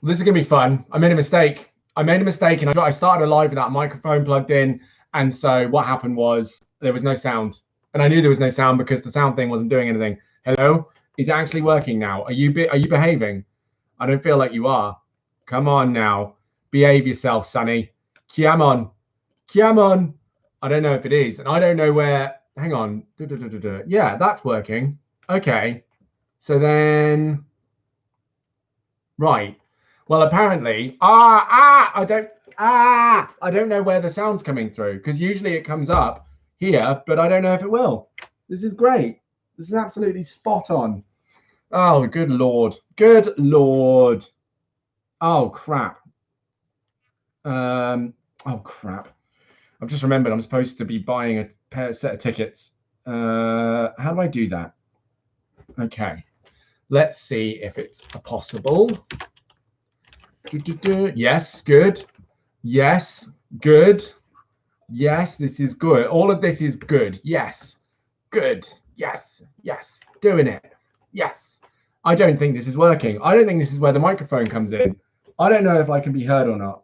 This is going to be fun. I made a mistake. And I started a live without a microphone plugged in. And so what happened was there was no sound. And I knew there was no sound because the sound thing wasn't doing anything. Hello? Is it actually working now? Are you behaving? I don't feel like you are. Come on now. Behave yourself, Sonny. Come on. Come on. I don't know if it is. And I don't know where. Hang on. Yeah, that's working. Okay. So then. Right. Well, apparently, I don't know where the sound's coming through because usually it comes up here, but I don't know if it will. This is great. This is absolutely spot on. Oh, good Lord. Good Lord. Oh, crap. Oh, crap. I've just remembered I'm supposed to be buying a set of tickets. How do I do that? Okay. Let's see if it's possible. Yes, good. Yes, good. Yes, this is good. All of this is good. Yes, good. Yes, yes, doing it. Yes. I don't think this is working. I don't think this is where the microphone comes in. I don't know if I can be heard or not.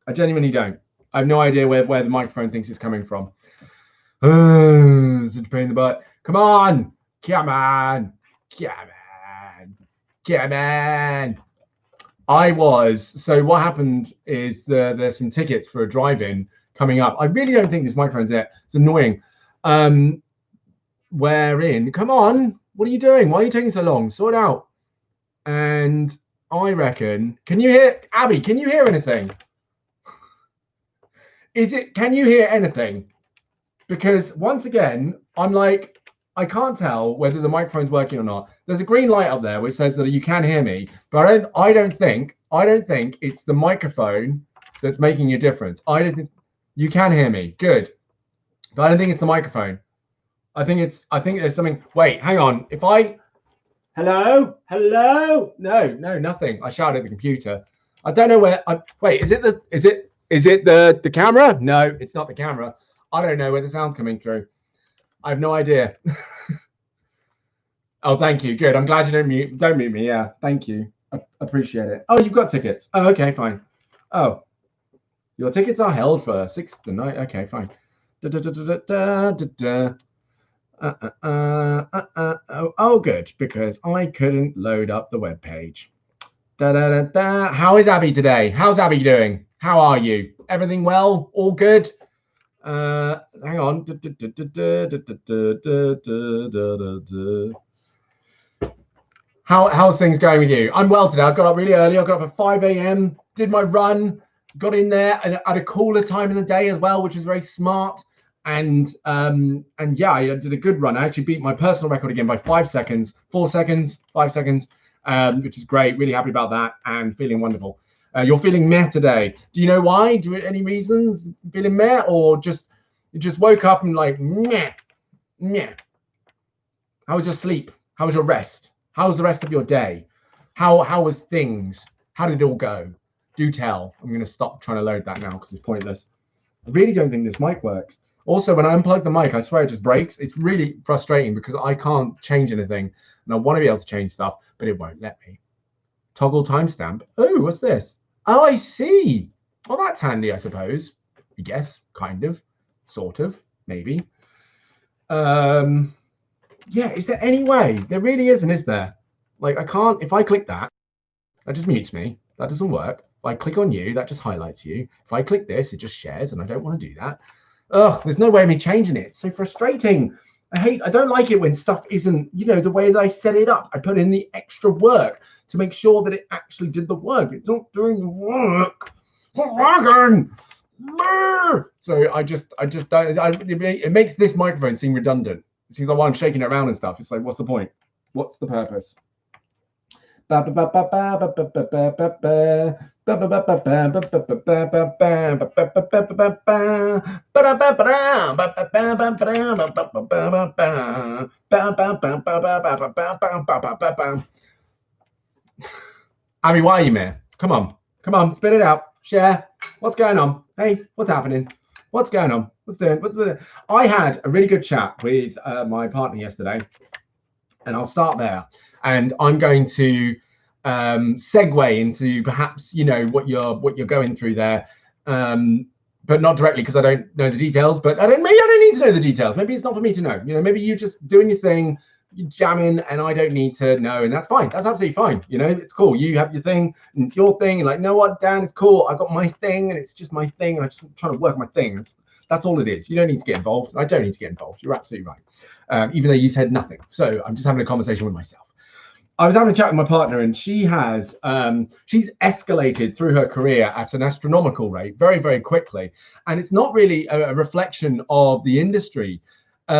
I genuinely don't. I have no idea where the microphone thinks it's coming from. Such a pain in the butt. Come on. Come on. Come on. Come on. So what happened is there's some tickets for a drive-in coming up. I really don't think this microphone's there. It's annoying. We're in. Come on. What are you doing? Why are you taking so long? Sort it out. And I reckon, can you hear, Abby, can you hear anything? Can you hear anything? Because once again, I'm like, I can't tell whether the microphone's working or not. There's a green light up there which says that you can hear me, but I don't think it's the microphone that's making a difference. I don't think you can hear me. Good. But I don't think it's the microphone. I think there's something. Wait, hang on. If I hello? No, nothing. I shouted at the computer. I don't know where wait, is it the camera? No, it's not the camera. I don't know where the sound's coming through. I have no idea. Oh, thank you. Good. I'm glad you don't mute me. Yeah, thank you. I appreciate it. Oh, you've got tickets. Oh, okay, fine. Oh, your tickets are held for 6 to 9. Okay, fine. Oh, good, because I couldn't load up the web page. How is Abby today? How's Abby doing? How are you? Everything well? All good? Hang on. How's things going with you? I'm well today. I got up really early. I got up at 5 a.m., did my run, got in there and at a cooler time in the day as well, which is very smart. And yeah, I did a good run. I actually beat my personal record again by 5 seconds, 4 seconds, 5 seconds, which is great. Really happy about that and feeling wonderful. You're feeling meh today. Do you know why? Any reasons feeling meh, or you just woke up and like meh? How was your sleep? How was your rest? How was the rest of your day? How was things? How did it all go? Do tell. I'm going to stop trying to load that now because it's pointless. I really don't think this mic works. Also, when I unplug the mic, I swear it just breaks. It's really frustrating because I can't change anything. And I want to be able to change stuff, but it won't let me. Toggle timestamp. Oh, what's this? Oh, I see. Well, that's handy, I suppose. I guess, kind of, sort of, maybe. Yeah, is there any way? There really isn't, is there? Like, I can't, if I click that just mutes me. That doesn't work. If I click on you, that just highlights you. If I click this, it just shares, and I don't want to do that. Ugh, there's no way of me changing it. It's so frustrating. I don't like it when stuff isn't, the way that I set it up. I put in the extra work to make sure that it actually did the work. It's not doing the work. It's not working. So I just don't. It makes this microphone seem redundant. It seems like while I'm shaking it around and stuff, it's like, what's the point? What's the purpose? Abby, why are you mad? Come on, spit it out. Share. What's going on? Hey, what's happening? What's going on? What's doing? I had a really good chat with my partner yesterday, and I'll start there. And I'm going to segue into perhaps, you know, what you're going through there, but not directly, because I don't know the details. But maybe I don't need to know the details. Maybe it's not for me to know. You know, maybe you just doing your thing, you jamming, and I don't need to know, and that's fine. That's absolutely fine. You know, it's cool. You have your thing, and it's your thing. And like, know what, Dan, it's cool. I got my thing, and it's just my thing, and I'm just trying to work my thing. That's all it is. You don't need to get involved. I don't need to get involved. You're absolutely right. Even though you said nothing. So I'm just having a conversation with myself. I was having a chat with my partner, and she has she's escalated through her career at an astronomical rate very, very quickly. And it's not really a reflection of the industry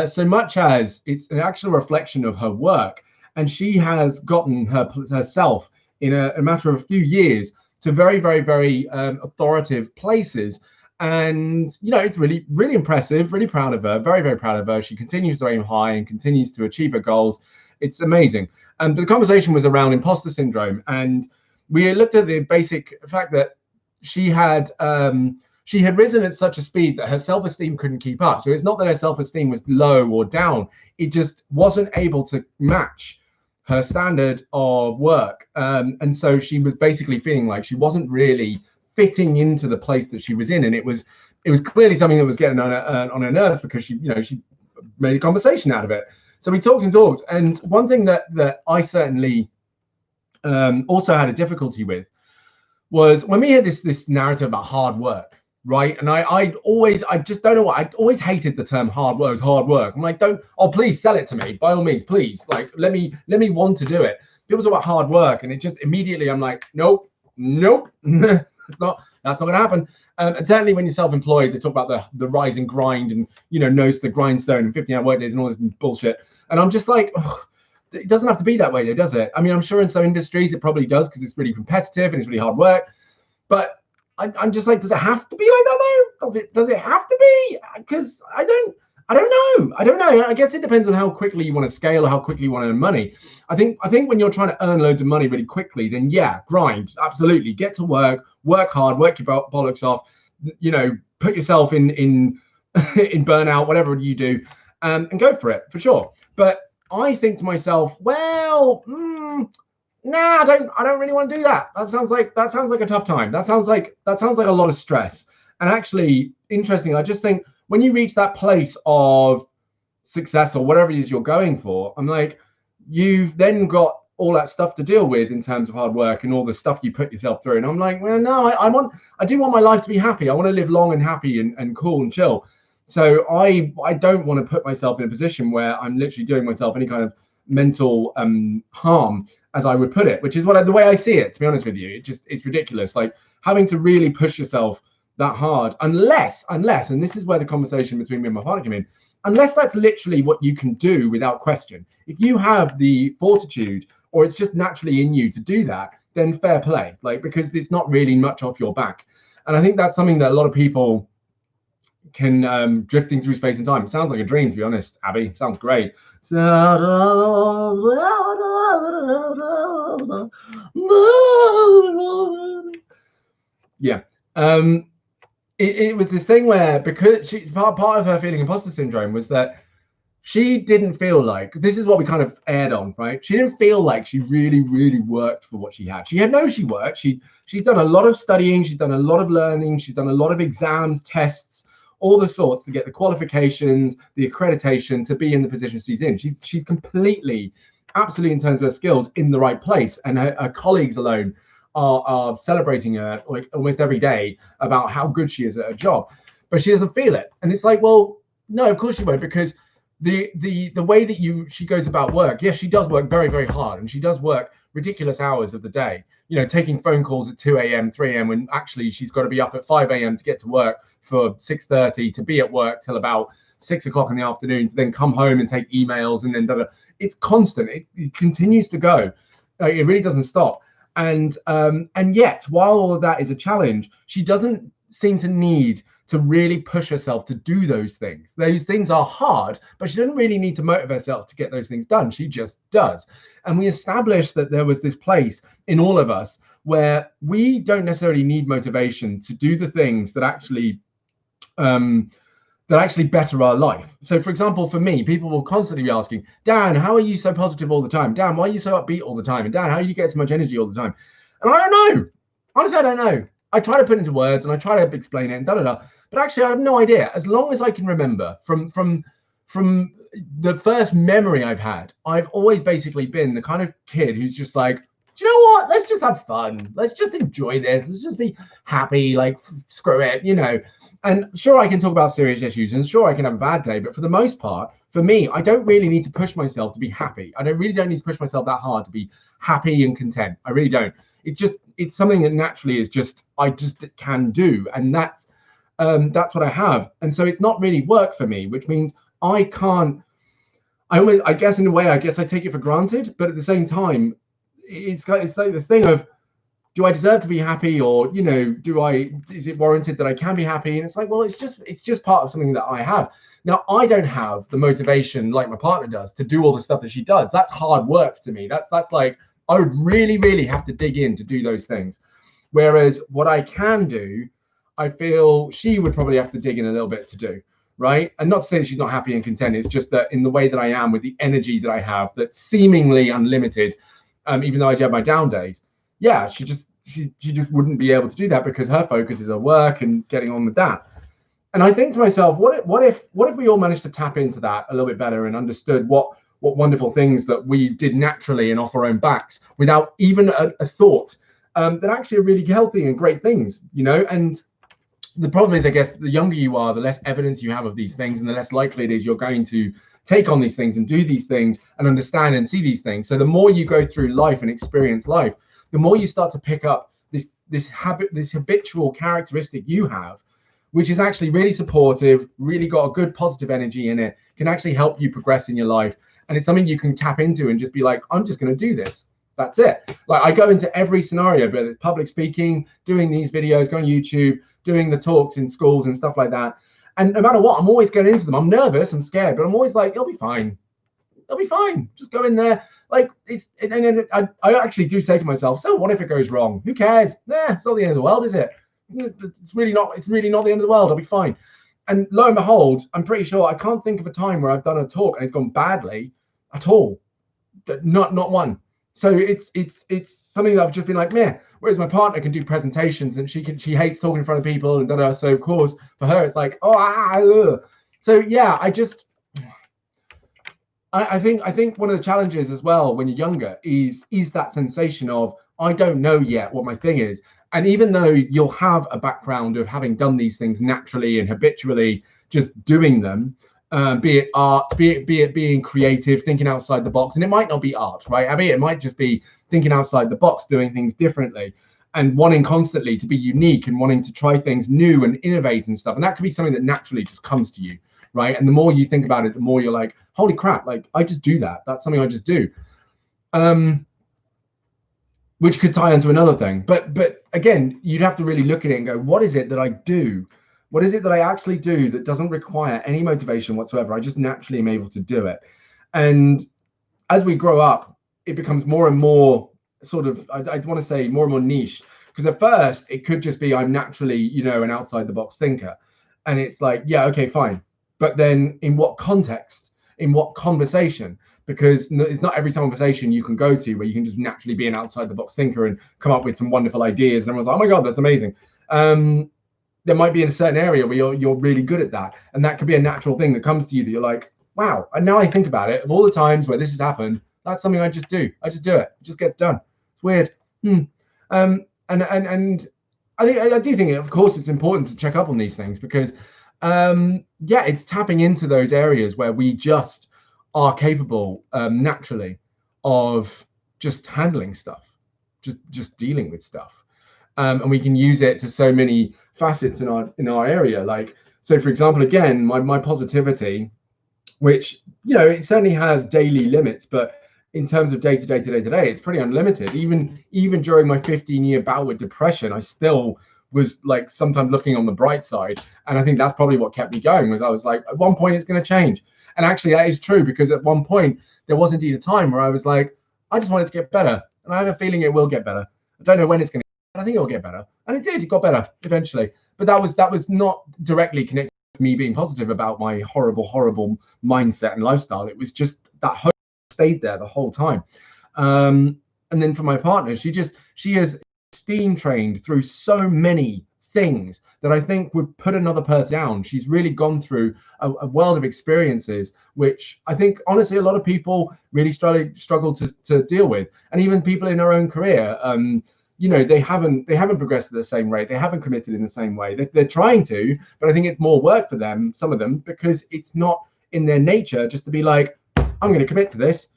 so much as it's an actual reflection of her work. And she has gotten herself in a matter of a few years to very, very, very authoritative places. And, you know, it's really, really impressive, really proud of her, very, very proud of her. She continues to aim high and continues to achieve her goals. It's amazing. And the conversation was around imposter syndrome. And we looked at the basic fact that she had risen at such a speed that her self-esteem couldn't keep up. So it's not that her self-esteem was low or down. It just wasn't able to match her standard of work. And so she was basically feeling like she wasn't really fitting into the place that she was in. And it was clearly something that was getting on her nerves, because she made a conversation out of it. So we talked and talked. And one thing that I certainly also had a difficulty with was when we had this narrative about hard work, right? And I just don't know what, I always hated the term hard work. I'm like, please sell it to me, by all means, please. Like, let me want to do it. People talk about hard work, and it just immediately, I'm like, nope. That's not going to happen. And certainly when you're self-employed, they talk about the rise and grind, and, you know, nose to the grindstone, and 15-hour workdays and all this bullshit. And I'm just like, it doesn't have to be that way, though, does it? I mean, I'm sure in some industries it probably does, because it's really competitive and it's really hard work. But I'm just like, does it have to be like that, though? Does it have to be? Because I don't know. I guess it depends on how quickly you want to scale or how quickly you want to earn money. I think when you're trying to earn loads of money really quickly, then yeah, grind, absolutely. Get to work hard, work your bollocks off, you know, put yourself in in burnout, whatever you do, and go for it, for sure. But I think to myself, well, nah, I don't really want to do that. That sounds like a tough time. That sounds like a lot of stress. And actually, interesting, I just think when you reach that place of success or whatever it is you're going for, I'm like, you've then got all that stuff to deal with in terms of hard work and all the stuff you put yourself through. And I'm like, well, no, I do want my life to be happy. I want to live long and happy and cool and chill. So I don't want to put myself in a position where I'm literally doing myself any kind of mental harm, as I would put it, which is the way I see it, to be honest with you. It's ridiculous, like having to really push yourself that hard, unless, and this is where the conversation between me and my partner came in, unless that's literally what you can do without question. If you have the fortitude, or it's just naturally in you to do that, then fair play, like, because it's not really much off your back. And I think that's something that a lot of people can drifting through space and time. It sounds like a dream, to be honest, Abby. It sounds great. Yeah. It was this thing where, because part of her feeling imposter syndrome was that she didn't feel like, this is what we kind of aired on, right? She didn't feel like she really, really worked for what she had. She worked. She's done a lot of studying. She's done a lot of learning. She's done a lot of exams, tests, all the sorts to get the qualifications, the accreditation to be in the position she's in. She's completely, absolutely, in terms of her skills, in the right place. And her colleagues alone are celebrating her like almost every day about how good she is at her job, but she doesn't feel it. And it's like, well, no, of course she won't, because the way that she goes about work, yes, she does work very, very hard, and she does work ridiculous hours of the day, you know, taking phone calls at 2 a.m., 3 a.m. when actually she's got to be up at 5 a.m. to get to work for 6:30, to be at work till about 6 o'clock in the afternoon, to then come home and take emails, and then it's constant. It continues to go. It really doesn't stop. And yet, while all of that is a challenge, she doesn't seem to need to really push herself to do those things. Those things are hard, but she doesn't really need to motivate herself to get those things done. She just does. And we established that there was this place in all of us where we don't necessarily need motivation to do the things that actually that actually better our life. So for example, for me, people will constantly be asking, Dan, how are you so positive all the time? Dan, why are you so upbeat all the time? And Dan, how do you get so much energy all the time? And I don't know. Honestly, I don't know. I try to put it into words and I try to explain it and da-da-da. But actually, I have no idea. As long as I can remember from the first memory I've had, I've always basically been the kind of kid who's just like, do you know what? Let's just have fun. Let's just enjoy this. Let's just be happy. Like, screw it, you know. And sure, I can talk about serious issues and sure, I can have a bad day. But for the most part, for me, I don't really need to push myself to be happy. I don't need to push myself that hard to be happy and content. I really don't. It's something that naturally is just, I just can do. And that's what I have. And so it's not really work for me, which means I can't, I guess in a way, I take it for granted. But at the same time, it's like this thing of, do I deserve to be happy, or, you know, is it warranted that I can be happy? And it's like, well, it's just part of something that I have. Now, I don't have the motivation like my partner does to do all the stuff that she does. That's hard work to me. That's like, I would really, really have to dig in to do those things. Whereas what I can do, I feel she would probably have to dig in a little bit to do, right? And not to say that she's not happy and content. It's just that in the way that I am, with the energy that I have, that's seemingly unlimited, even though I do have my down days, yeah, she just wouldn't be able to do that because her focus is her work and getting on with that. And I think to myself, what if we all managed to tap into that a little bit better and understood what wonderful things that we did naturally and off our own backs without even a thought, that actually are really healthy and great things, you know? And the problem is, I guess, the younger you are, the less evidence you have of these things and the less likely it is you're going to take on these things and do these things and understand and see these things. So the more you go through life and experience life, the more you start to pick up this habitual characteristic you have, which is actually really supportive, really got a good positive energy in it, can actually help you progress in your life. And it's something you can tap into and just be like, I'm just going to do this. That's it. Like, I go into every scenario, but it's public speaking, doing these videos, going on YouTube, doing the talks in schools and stuff like that. And no matter what, I'm always going into them. I'm nervous, I'm scared, but I'm always like, it'll be fine. It'll be fine. Just go in there. Like, and then I actually do say to myself, so what if it goes wrong? Who cares? Nah, it's not the end of the world, is it? It's really not the end of the world. I'll be fine. And lo and behold, I'm pretty sure I can't think of a time where I've done a talk and it's gone badly at all. Not one. So it's something that I've just been like, meh. Whereas my partner can do presentations and she hates talking in front of people and da-da. So of course for her it's like, So yeah, I think one of the challenges as well when you're younger is that sensation of, I don't know yet what my thing is. And even though you'll have a background of having done these things naturally and habitually, just doing them, be it art, be it being creative, thinking outside the box, and it might not be art, right? I mean, it might just be thinking outside the box, doing things differently, and wanting constantly to be unique and wanting to try things new and innovate and stuff. And that could be something that naturally just comes to you, right? And the more you think about it, the more you're like, holy crap, like, I just do that. That's something I just do. Which could tie into another thing. But again, you'd have to really look at it and go, what is it that I do? What is it that I actually do that doesn't require any motivation whatsoever? I just naturally am able to do it. And as we grow up, it becomes more and more sort of, I want to say more and more niche. Because at first it could just be, I'm naturally, you know, an outside the box thinker. And it's like, yeah, okay, fine. But then in what context, in what conversation? Because it's not every conversation you can go to where you can just naturally be an outside the box thinker and come up with some wonderful ideas. And everyone's like, oh my God, that's amazing. There might be in a certain area where you're really good at that. And that could be a natural thing that comes to you that you're like, wow. And now I think about it, of all the times where this has happened, that's something I just do. I just do it. It just gets done. It's weird. And I do think, of course, it's important to check up on these things because, yeah, it's tapping into those areas where we just are capable naturally of just handling stuff, just dealing with stuff. And we can use it to so many facets in our area. Like, so for example, again, my positivity, which, you know, it certainly has daily limits, but in terms of day to day, it's pretty unlimited. Even during my 15-year bout with depression, I still was like sometimes looking on the bright side. And I think that's probably what kept me going, was I was like, at one point it's going to change. And actually that is true, because at one point there was indeed a time where I was like, I just wanted to get better. And I have a feeling it will get better. I don't know when it's going to, but I think it'll get better. And it did, it got better eventually. But that was not directly connected to me being positive about my horrible mindset and lifestyle. It was just that hope stayed there the whole time. And then for my partner, she has steam trained through so many things that I think would put another person down. She's really gone through a world of experiences, which I think honestly a lot of people really struggle to deal with, and even people in her own career. You know, they haven't progressed at the same rate. They haven't committed in the same way. They're trying to, but I think it's more work for them, some of them, because it's not in their nature just to be like, I'm going to commit to this.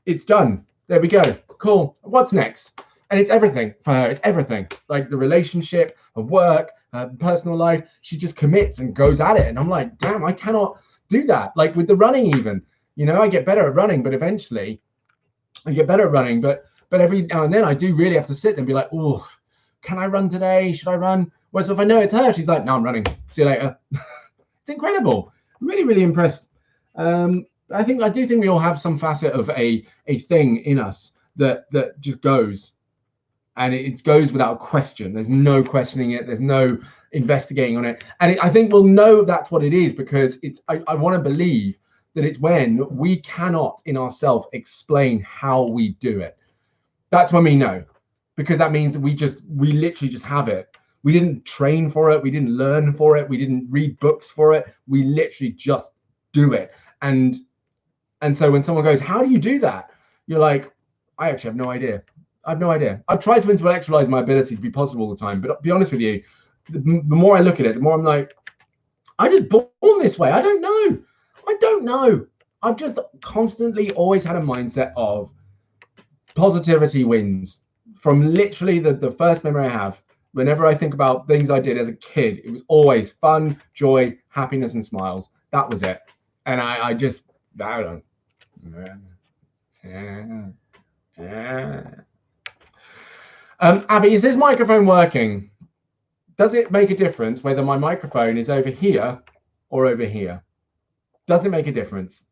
It's done. There we go. Cool. What's next? And it's everything for her. It's everything, like the relationship, her work, her personal life. She just commits and goes at it. And I'm like, damn, I cannot do that. Like with the running, even, you know, I get better at running, but eventually I get better at running. But every now and then I do really have to sit there and be like, oh, can I run today? Should I run? Whereas if I know it's her, she's like, no, I'm running. See you later. It's incredible. I'm really, really impressed. I do think we all have some facet of a thing in us that just goes. And it goes without question. There's no questioning it. There's no investigating on it. And I think we'll know that's what it is, because I want to believe that it's when we cannot in ourselves explain how we do it. That's when we know, because that means that we literally just have it. We didn't train for it. We didn't learn for it. We didn't read books for it. We literally just do it. And so when someone goes, how do you do that? You're like, I actually have no idea. I have no idea. I've tried to intellectualize my ability to be positive all the time, but to be honest with you, the more I look at it, the more I'm like, I just born this way. I don't know. I've just constantly always had a mindset of positivity wins. From literally the first memory I have, whenever I think about things I did as a kid, it was always fun, joy, happiness, and smiles. That was it. And I don't. Abby, is this microphone working? Does it make a difference whether my microphone is over here or over here? Does it make a difference?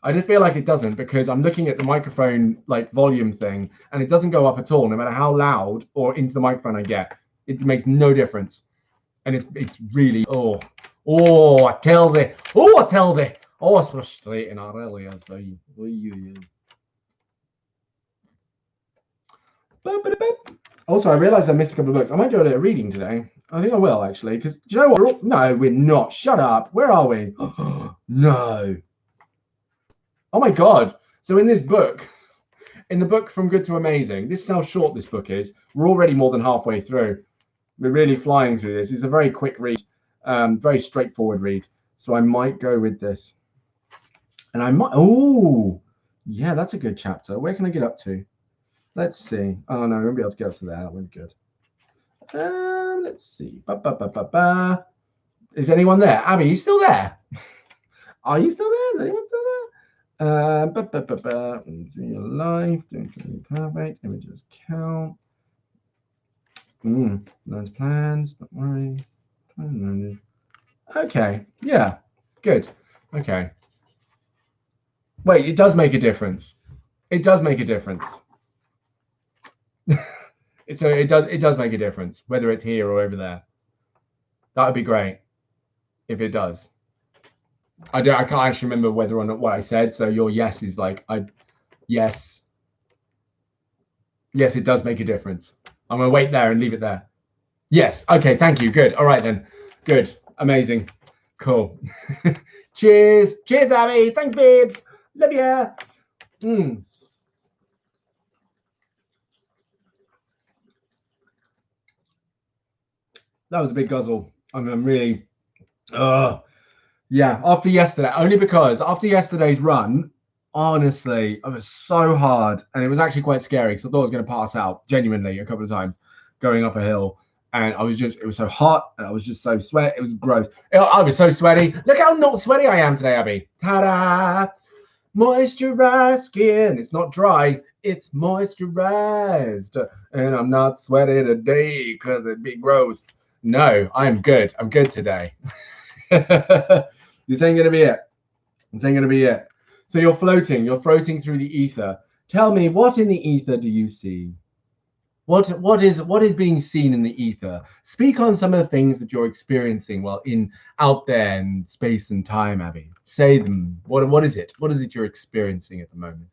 I just feel like it doesn't, because I'm looking at the microphone like volume thing, and it doesn't go up at all, no matter how loud or into the microphone I get. It makes no difference. And it's really, I tell thee. Oh, it's frustrating, I really is. Also, I realized I missed a couple of books. I might do a little reading today. I think I will, actually, because do you know what? No, we're not. Shut up. Where are we? No. Oh my God. So in this book, in the book From Good to Amazing, this is how short this book is. We're already more than halfway through. We're really flying through this. It's a very quick read, very straightforward read. So I might go with this. And I might, yeah, that's a good chapter. Where can I get up to? Let's see. Oh no, I won't be able to get up to there. That would be good. Let's see. Is anyone there? Abby, are you still there? Are you still there? Is anyone still there? Your life, doing perfect. Images count. Learned plans. Don't worry. Okay. Yeah. Good. Okay. Wait, it does make a difference. It does make a difference. So it does make a difference whether it's here or over there. That would be great if it does. I can't actually remember whether or not what I said. So your yes is like yes, it does make a difference. I'm gonna wait there and leave it there. Yes. Okay. Thank you. Good. All right then. Good. Amazing. Cool. Cheers. Cheers, Abby. Thanks, babes. Love ya. That was a big guzzle. I'm really, yeah. After yesterday, only because after yesterday's run, honestly, it was so hard, and it was actually quite scary because I thought I was going to pass out genuinely a couple of times going up a hill, and it was so hot, and I was just so sweat. It was gross. I was so sweaty. Look how not sweaty I am today, Abby. Ta-da! Moisturized skin. It's not dry. It's moisturized, and I'm not sweaty today because it'd be gross. No, I'm good. I'm good today. This ain't gonna be it. This ain't gonna be it. So you're floating through the ether. Tell me, what in the ether do you see? What is being seen in the ether? Speak on some of the things that you're experiencing while out there in space and time, Abby. Say them. What is it? What is it you're experiencing at the moment?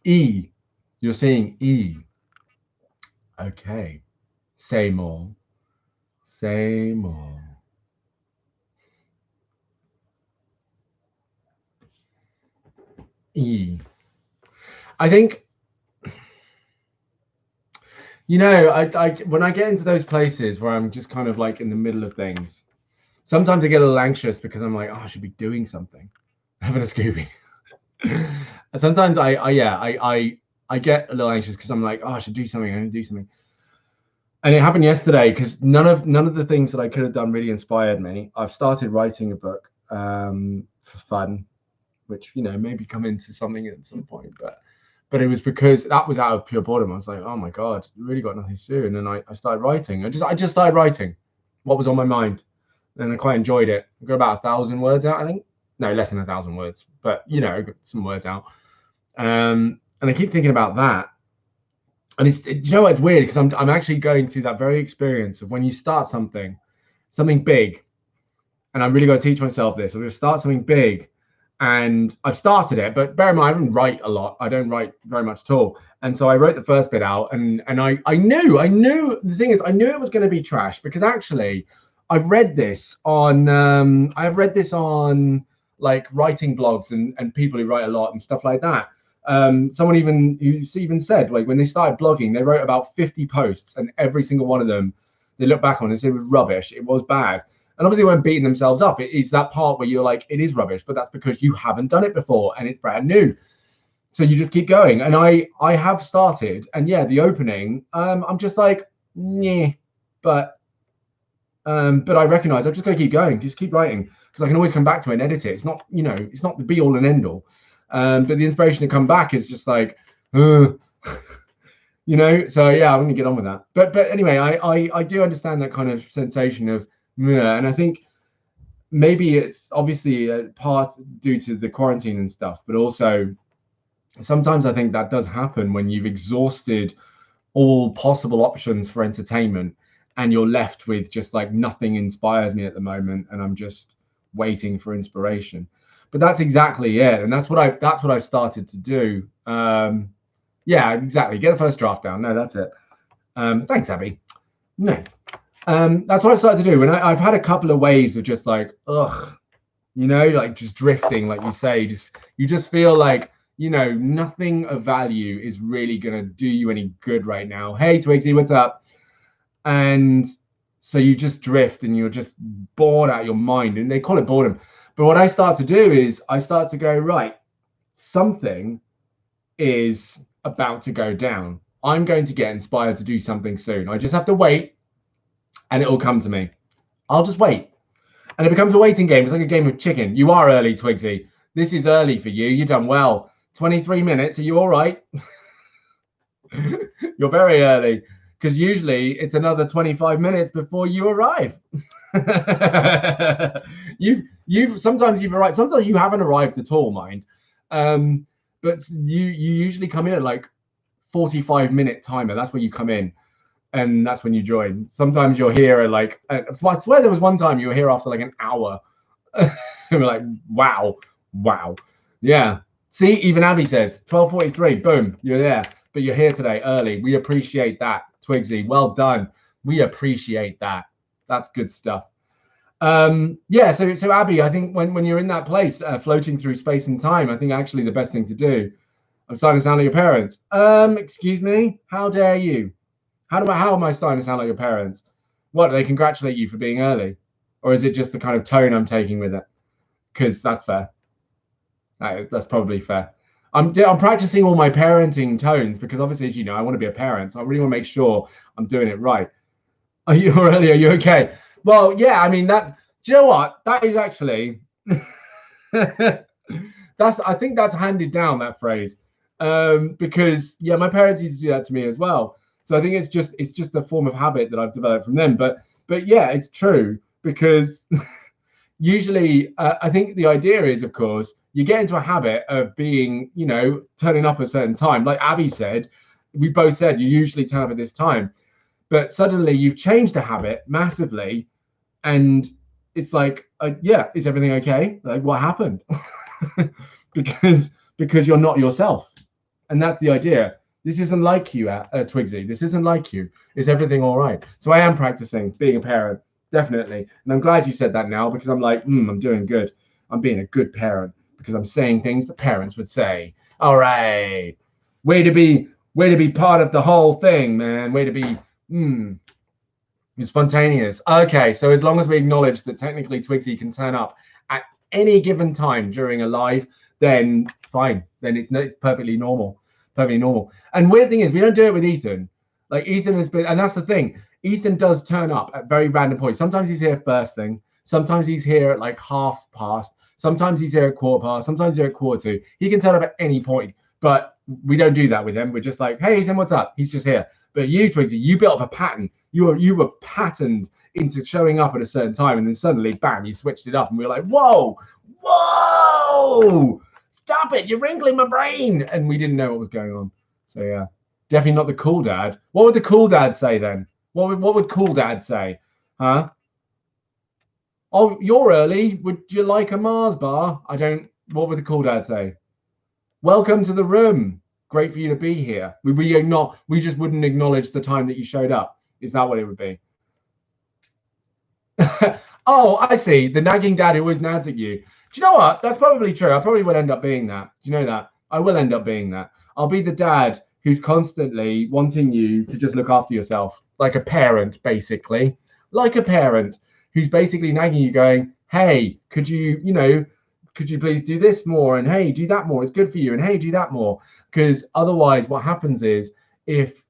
E. You're saying E. Okay. Say more. Say more. E. I think, you know, I when I get into those places where I'm just kind of like in the middle of things, sometimes I get a little anxious because I'm like, oh, I should be doing something, having a Scooby. Sometimes I get a little anxious because I'm like, oh, I should do something. I'm gonna do something. And it happened yesterday because none of the things that I could have done really inspired me. I've started writing a book for fun, which, you know, maybe come into something at some point, but it was because that was out of pure boredom. I was like, oh my God, really got nothing to do. And then I started writing. I just started writing what was on my mind. And I quite enjoyed it. I got about 1,000 words out, I think. No, less than 1,000 words, but you know, I got some words out. And I keep thinking about that. And you know what, it's weird because I'm actually going through that very experience of when you start something big, and I'm really going to teach myself this. I'm going to start something big, and I've started it, but bear in mind, I don't write a lot. I don't write very much at all. And so I wrote the first bit out, and I knew the thing is, I knew it was going to be trash because actually I've read this on like writing blogs and people who write a lot and stuff like that. Someone even said, like, when they started blogging, they wrote about 50 posts, and every single one of them they look back on and say it was rubbish, it was bad. And obviously they weren't beating themselves up. It's that part where you're like, it is rubbish, but that's because you haven't done it before and it's brand new. So you just keep going. And I have started, and yeah, the opening, I'm just like, yeah, but I recognize I've just got to keep going, just keep writing, because I can always come back to it and edit it. It's not, you know, it's not the be all and end all. But the inspiration to come back is just like, you know. So yeah, I'm gonna get on with that. But anyway, I do understand that kind of sensation of, and I think maybe it's obviously a part due to the quarantine and stuff, but also sometimes I think that does happen when you've exhausted all possible options for entertainment and you're left with just like, nothing inspires me at the moment, and I'm just waiting for inspiration. But that's exactly it, and that's what I've started to do. Yeah, exactly. Get the first draft down. No, that's it. Thanks, Abby. Nice. That's what I've started to do. And I've had a couple of waves of just like, ugh, you know, like just drifting, like you say, you just feel like, you know, nothing of value is really gonna do you any good right now. Hey, Twigsy, what's up? And so you just drift and you're just bored out of your mind, and they call it boredom. But what I start to do is I start to go, right, something is about to go down. I'm going to get inspired to do something soon. I just have to wait and it will come to me. I'll just wait. And it becomes a waiting game. It's like a game of chicken. You are early, Twigsy. This is early for you. You've done well. 23 minutes. Are you all right? You're very early, because usually it's another 25 minutes before you arrive. Sometimes you've arrived, sometimes you haven't arrived at all, mind. But you usually come in at like 45-minute timer. That's where you come in, and that's when you join. Sometimes you're here at like, I swear there was one time you were here after like an hour. We're like, wow. Yeah. See, even Abby says 12:43. Boom, you're there. But you're here today early. We appreciate that, Twigsy. Well done. We appreciate that. That's good stuff. Yeah, so Abby, I think when you're in that place, floating through space and time, I think actually the best thing to do, I'm starting to sound like your parents. Excuse me, how dare you? How am I starting to sound like your parents? What, do they congratulate you for being early? Or is it just the kind of tone I'm taking with it? Because that's fair. That's probably fair. I'm practicing all my parenting tones because obviously, as you know, I want to be a parent. So I really want to make sure I'm doing it right. Are you early? Are you okay? Well, yeah, I mean that. Do you know what? That is actually I think that's handed down, that phrase. Because yeah, my parents used to do that to me as well. So I think it's just a form of habit that I've developed from them. But yeah, it's true because usually I think the idea is, of course, you get into a habit of being, turning up at a certain time. Like Abby said, we both said you usually turn up at this time, but suddenly you've changed a habit massively, and it's like, yeah, is everything okay? Like, what happened? because you're not yourself, and that's the idea. This isn't like you, Twigsy. This isn't like you. Is everything all right? So I am practicing being a parent, definitely, and I'm glad you said that now, because I'm like, I'm doing good. I'm being a good parent because I'm saying things that parents would say. All right, way to be part of the whole thing, man. Way to be spontaneous. Okay, so as long as we acknowledge that technically Twigsy can turn up at any given time during a live, then fine. Then it's perfectly normal. Perfectly normal. And weird thing is, we don't do it with Ethan. Like, Ethan has been, and that's the thing. Ethan does turn up at very random points. Sometimes he's here first thing. Sometimes he's here at like 1/2 past. Sometimes he's here at 1/4 past. Sometimes he's here at 1/4 to. He can turn up at any point, but we don't do that with him. We're just like, hey, Ethan, what's up? He's just here. But you, Twigsy, you built up a pattern. You were patterned into showing up at a certain time, and then suddenly, bam, you switched it up, and we were like, whoa, stop it, you're wrinkling my brain, and we didn't know what was going on. So yeah, definitely not the cool dad. What would the cool dad say then? What would cool dad say? Huh? Oh, you're early. Would you like a Mars bar? I don't. What would the cool dad say? Welcome to the room. Great for you to be here. We just wouldn't acknowledge the time that you showed up. Is that what it would be? Oh, I see. The nagging dad who always nags at you. Do you know what? That's probably true. I probably will end up being that. Do you know that? I will end up being that. I'll be the dad who's constantly wanting you to just look after yourself, like a parent, basically. Like a parent who's basically nagging you, going, hey, could you please do this more? And hey, do that more. It's good for you. And hey, do that more. Because otherwise what happens is, if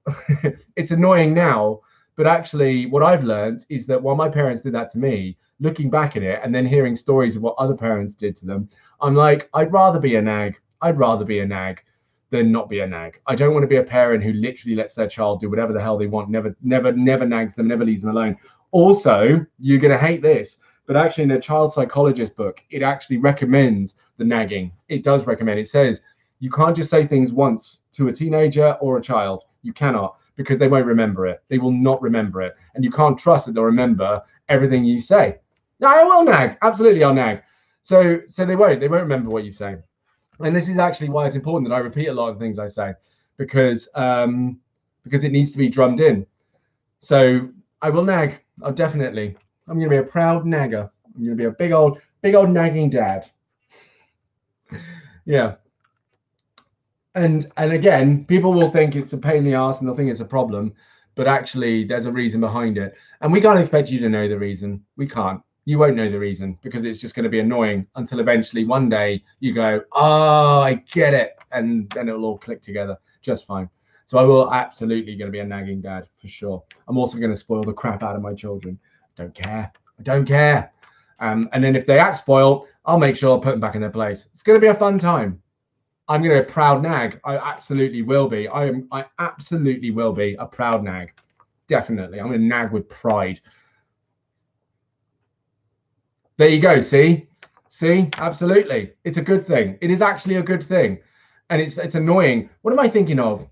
it's annoying now, but actually what I've learned is that while my parents did that to me, looking back at it and then hearing stories of what other parents did to them, I'm like, I'd rather be a nag. I'd rather be a nag than not be a nag. I don't want to be a parent who literally lets their child do whatever the hell they want, never nags them, never leaves them alone. Also, you're going to hate this, but actually in a child psychologist book, it actually recommends the nagging. It does recommend. It says you can't just say things once to a teenager or a child. You cannot, because they won't remember it. They will not remember it. And you can't trust that they'll remember everything you say. No, I will nag. Absolutely, I'll nag. So they won't remember what you say. And this is actually why it's important that I repeat a lot of things I say, because it needs to be drummed in. So I will nag. I'm going to be a proud nagger. I'm going to be a big old nagging dad. Yeah. And again, people will think it's a pain in the ass and they'll think it's a problem, but actually there's a reason behind it. And we can't expect you to know the reason. We can't. You won't know the reason, because it's just going to be annoying until eventually one day you go, oh, I get it. And then it'll all click together just fine. So I will absolutely going to be a nagging dad for sure. I'm also going to spoil the crap out of my children. I don't care. And then if they act spoiled, I'll make sure I'll put them back in their place. It's going to be a fun time. I'm going to be a proud nag. I absolutely will be. I absolutely will be a proud nag. Definitely. I'm going to nag with pride. There you go. See, absolutely. It's a good thing. It is actually a good thing. And it's annoying. What am I thinking of?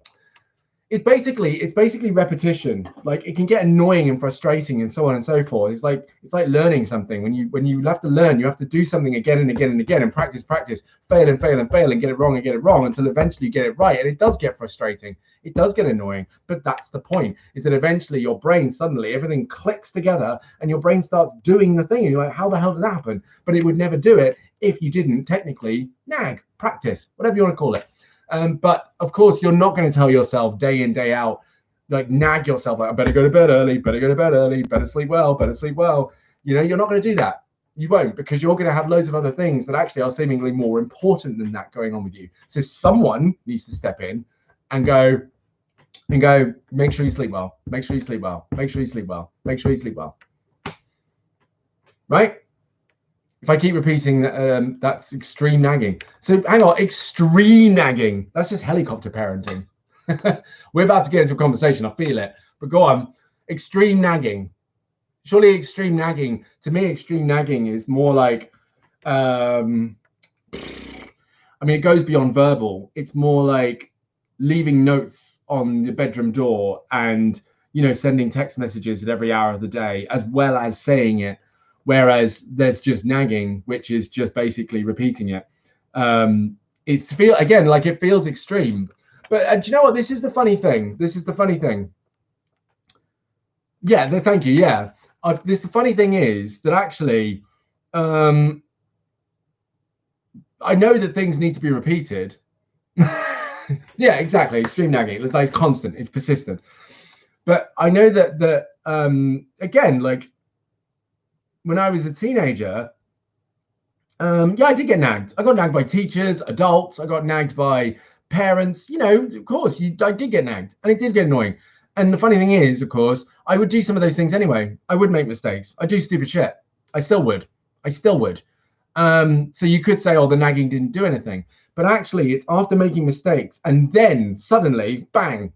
It's basically repetition. Like, it can get annoying and frustrating and so on and so forth. It's like learning something. When you have to learn, you have to do something again and again and again, and practice, fail and get it wrong until eventually you get it right. And it does get frustrating. It does get annoying. But that's the point, is that eventually your brain, suddenly everything clicks together and your brain starts doing the thing. And you're like, how the hell did that happen? But it would never do it if you didn't technically nag, practice, whatever you want to call it. But of course, you're not going to tell yourself day in, day out, like, nag yourself, like, I better go to bed early, better sleep well. You're not going to do that. You won't, because you're going to have loads of other things that actually are seemingly more important than that going on with you. So someone needs to step in and go, and go, make sure you sleep well, make sure you sleep well, make sure you sleep well, make sure you sleep well. Right? If I keep repeating that, that's extreme nagging. So hang on, extreme nagging. That's just helicopter parenting. We're about to get into a conversation. I feel it. But go on. Extreme nagging. Surely extreme nagging, to me, extreme nagging is more like, I mean, it goes beyond verbal. It's more like leaving notes on the bedroom door and, you know, sending text messages at every hour of the day, as well as saying it. Whereas there's just nagging, which is just basically repeating it. It's it feels extreme. But do you know what? This is the funny thing. Yeah, thank you. Yeah. The funny thing is that actually, I know that things need to be repeated. Yeah, exactly. Extreme nagging. It's like constant. It's persistent. But I know that again, like when I was a teenager, I did get nagged. I got nagged by teachers, adults. I got nagged by parents. You know, of course, I did get nagged, and it did get annoying. And the funny thing is, of course, I would do some of those things anyway. I would make mistakes. I do stupid shit. I still would. So you could say, oh, the nagging didn't do anything. But actually, it's after making mistakes, and then suddenly, bang,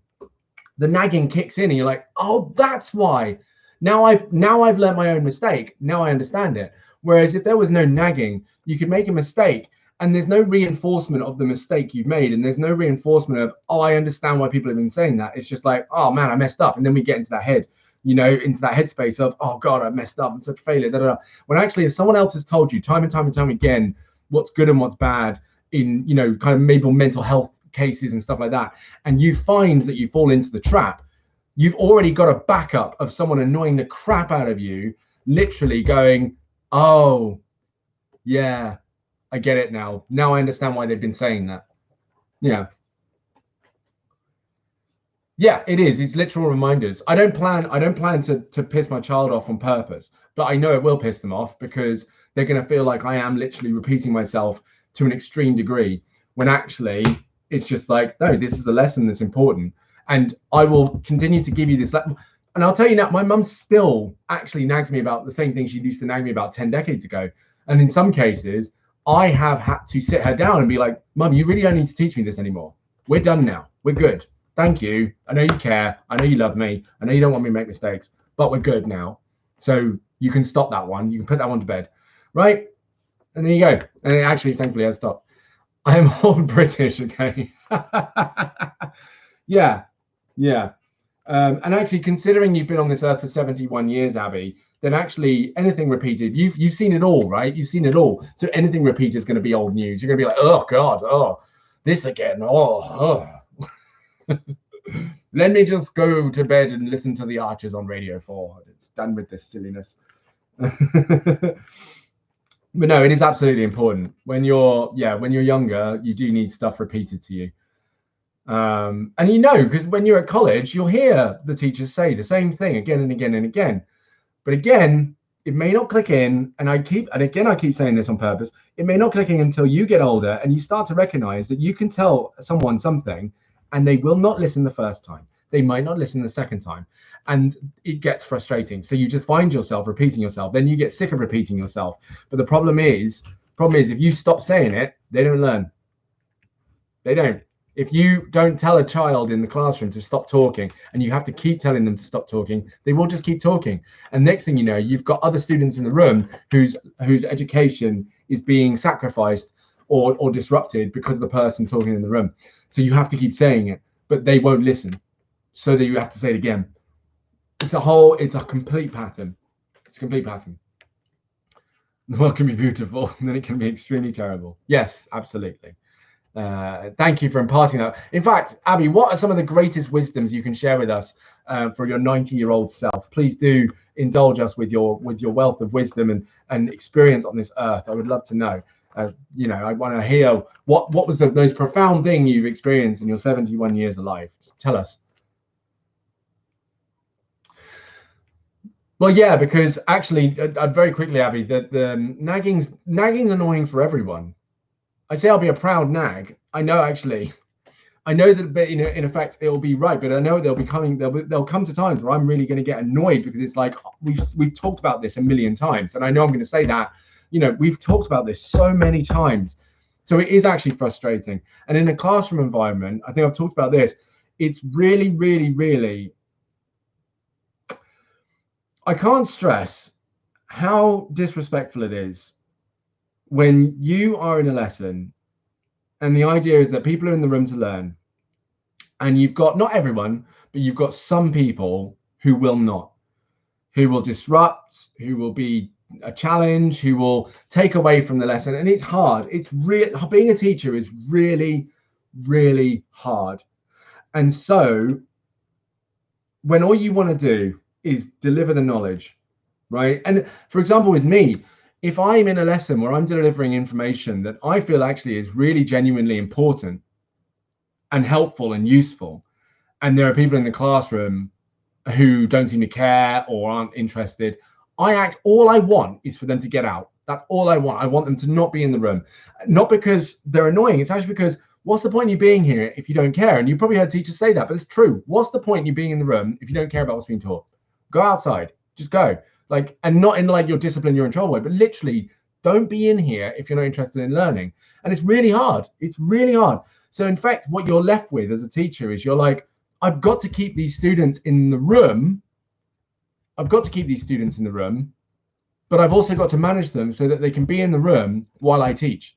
the nagging kicks in, and you're like, oh, that's why. Now I've learned my own mistake. Now I understand it. Whereas if there was no nagging, you could make a mistake and there's no reinforcement of the mistake you've made. And there's no reinforcement of, oh, I understand why people have been saying that. It's just like, oh man, I messed up. And then we get into that head, you know, into that headspace of, oh God, I messed up. I'm such a failure. Da, da, da. When actually, if someone else has told you time and time again, what's good and what's bad in, you know, kind of maybe mental health cases and stuff like that, and you find that you fall into the trap, you've already got a backup of someone annoying the crap out of you, literally going, oh, yeah, I get it now. Now I understand why they've been saying that. Yeah. Yeah, it is. It's literal reminders. I don't plan to piss my child off on purpose, but I know it will piss them off because they're going to feel like I am literally repeating myself to an extreme degree when actually it's just like, no, this is a lesson that's important. And I will continue to give you this. And I'll tell you now, my mum still actually nags me about the same thing she used to nag me about 10 decades ago. And in some cases, I have had to sit her down and be like, Mum, you really don't need to teach me this anymore. We're done now. We're good. Thank you. I know you care. I know you love me. I know you don't want me to make mistakes, but we're good now. So you can stop that one. You can put that one to bed. Right? And there you go. And it actually, thankfully, has stopped. I'm all British, okay? Yeah. And actually, considering you've been on this earth for 71 years, Abby, then actually anything repeated, you've seen it all, right? You've seen it all. So anything repeated is going to be old news. You're going to be like, oh God, oh, this again, oh. Let me just go to bed and listen to the Archers on Radio 4. It's done with this silliness. But no, it is absolutely important. When you're younger, you do need stuff repeated to you. And you know, because when you're at college, you'll hear the teachers say the same thing again and again and again. But again, it may not click in. And I keep saying this on purpose. It may not click in until you get older and you start to recognize that you can tell someone something and they will not listen the first time. They might not listen the second time. And it gets frustrating. So you just find yourself repeating yourself. Then you get sick of repeating yourself. But the problem is if you stop saying it, they don't learn. They don't. If you don't tell a child in the classroom to stop talking and you have to keep telling them to stop talking, they will just keep talking. And next thing you know, you've got other students in the room whose education is being sacrificed or disrupted because of the person talking in the room. So you have to keep saying it, but they won't listen. So that you have to say it again. It's a complete pattern. It's a complete pattern. The world can be beautiful, and then it can be extremely terrible. Yes, absolutely. Thank you for imparting that. In fact, Abby, what are some of the greatest wisdoms you can share with us for your 90-year-old self? Please do indulge us with your wealth of wisdom and experience on this earth. I would love to know. I want to hear what was the most profound thing you've experienced in your 71 years of life. Tell us. Well, yeah, because actually, very quickly, Abby, the nagging's annoying for everyone. I say I'll be a proud nag. I know, actually, I know that, but in effect, it will be right. But I know there'll come to times where I'm really going to get annoyed, because it's like we've talked about this a million times, and I know I'm going to say that. We've talked about this so many times, so it is actually frustrating. And in a classroom environment, I think I've talked about this. It's really, really, really. I can't stress how disrespectful it is when you are in a lesson, and the idea is that people are in the room to learn. And you've got, not everyone, but you've got some people who will not, who will disrupt, who will be a challenge, who will take away from the lesson. And it's hard. It's real. Being a teacher is really, really hard. And so when all you want to do is deliver the knowledge, right? And for example, with me, if I'm in a lesson where I'm delivering information that I feel actually is really genuinely important and helpful and useful, and there are people in the classroom who don't seem to care or aren't interested, all I want is for them to get out. That's all I want. I want them to not be in the room. Not because they're annoying. It's actually because, what's the point in you being here if you don't care? And you probably heard teachers say that, but it's true. What's the point in you being in the room if you don't care about what's being taught? Go outside. Just go. And not in like your discipline, you're in trouble way, but literally don't be in here if you're not interested in learning. And it's really hard. It's really hard. So in fact, what you're left with as a teacher is you're like, I've got to keep these students in the room. I've got to keep these students in the room, but I've also got to manage them so that they can be in the room while I teach.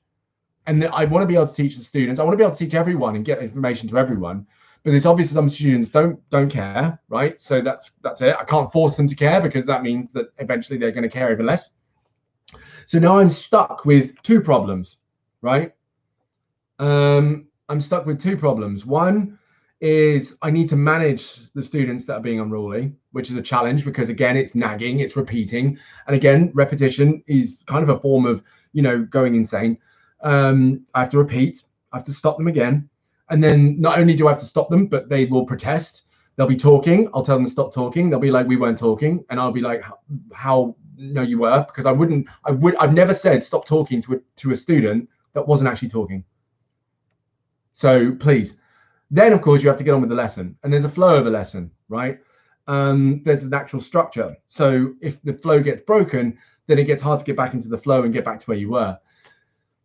And I want to be able to teach the students. I want to be able to teach everyone and get information to everyone. But it's obvious some students don't care, right? So that's it. I can't force them to care, because that means that eventually they're going to care even less. So now I'm stuck with two problems, right? I'm stuck with two problems. One is I need to manage the students that are being unruly, which is a challenge, because again, it's nagging, it's repeating. And again, repetition is kind of a form of, going insane. I have to repeat, I have to stop them again. And then not only do I have to stop them, but they will protest. They'll be talking. I'll tell them to stop talking. They'll be like, we weren't talking. And I'll be like, how? No, you were, because I've never said stop talking to a student that wasn't actually talking. So please. Then, of course, you have to get on with the lesson, and there's a flow of a lesson, right? There's a natural structure. So if the flow gets broken, then it gets hard to get back into the flow and get back to where you were.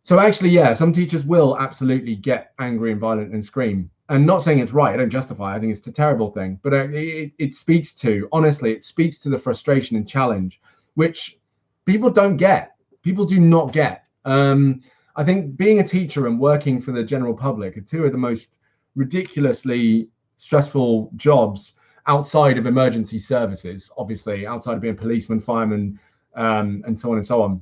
So actually, yeah, some teachers will absolutely get angry and violent and scream. And not saying it's right, I don't justify it, I think it's a terrible thing. But it speaks to, honestly, it speaks to the frustration and challenge, which people don't get. People do not get. I think being a teacher and working for the general public are two of the most ridiculously stressful jobs outside of emergency services, obviously, outside of being a policeman, fireman, and so on and so on.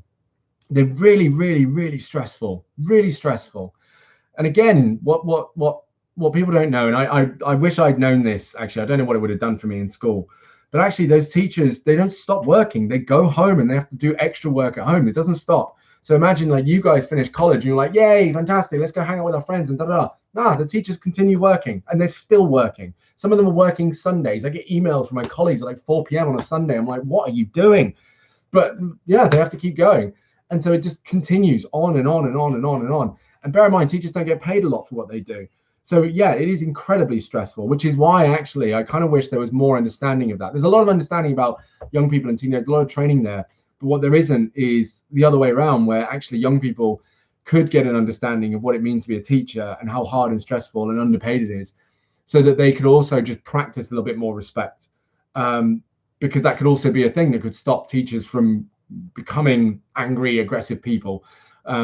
They're really, really, really stressful, really stressful. And again, what people don't know, and I wish I'd known this, actually, I don't know what it would have done for me in school, but actually those teachers, they don't stop working. They go home and they have to do extra work at home. It doesn't stop. So imagine like you guys finish college and you're like, yay, fantastic, let's go hang out with our friends and da-da-da. Nah, the teachers continue working, and they're still working. Some of them are working Sundays. I get emails from my colleagues at like 4 p.m. on a Sunday. I'm like, what are you doing? But yeah, they have to keep going. And so it just continues on and on and on and on and on. And bear in mind, teachers don't get paid a lot for what they do. So yeah, it is incredibly stressful, which is why actually I kind of wish there was more understanding of that. There's a lot of understanding about young people and teenagers, a lot of training there. But what there isn't is the other way around, where actually young people could get an understanding of what it means to be a teacher and how hard and stressful and underpaid it is, so that they could also just practice a little bit more respect. Because that could also be a thing that could stop teachers from becoming angry, aggressive people,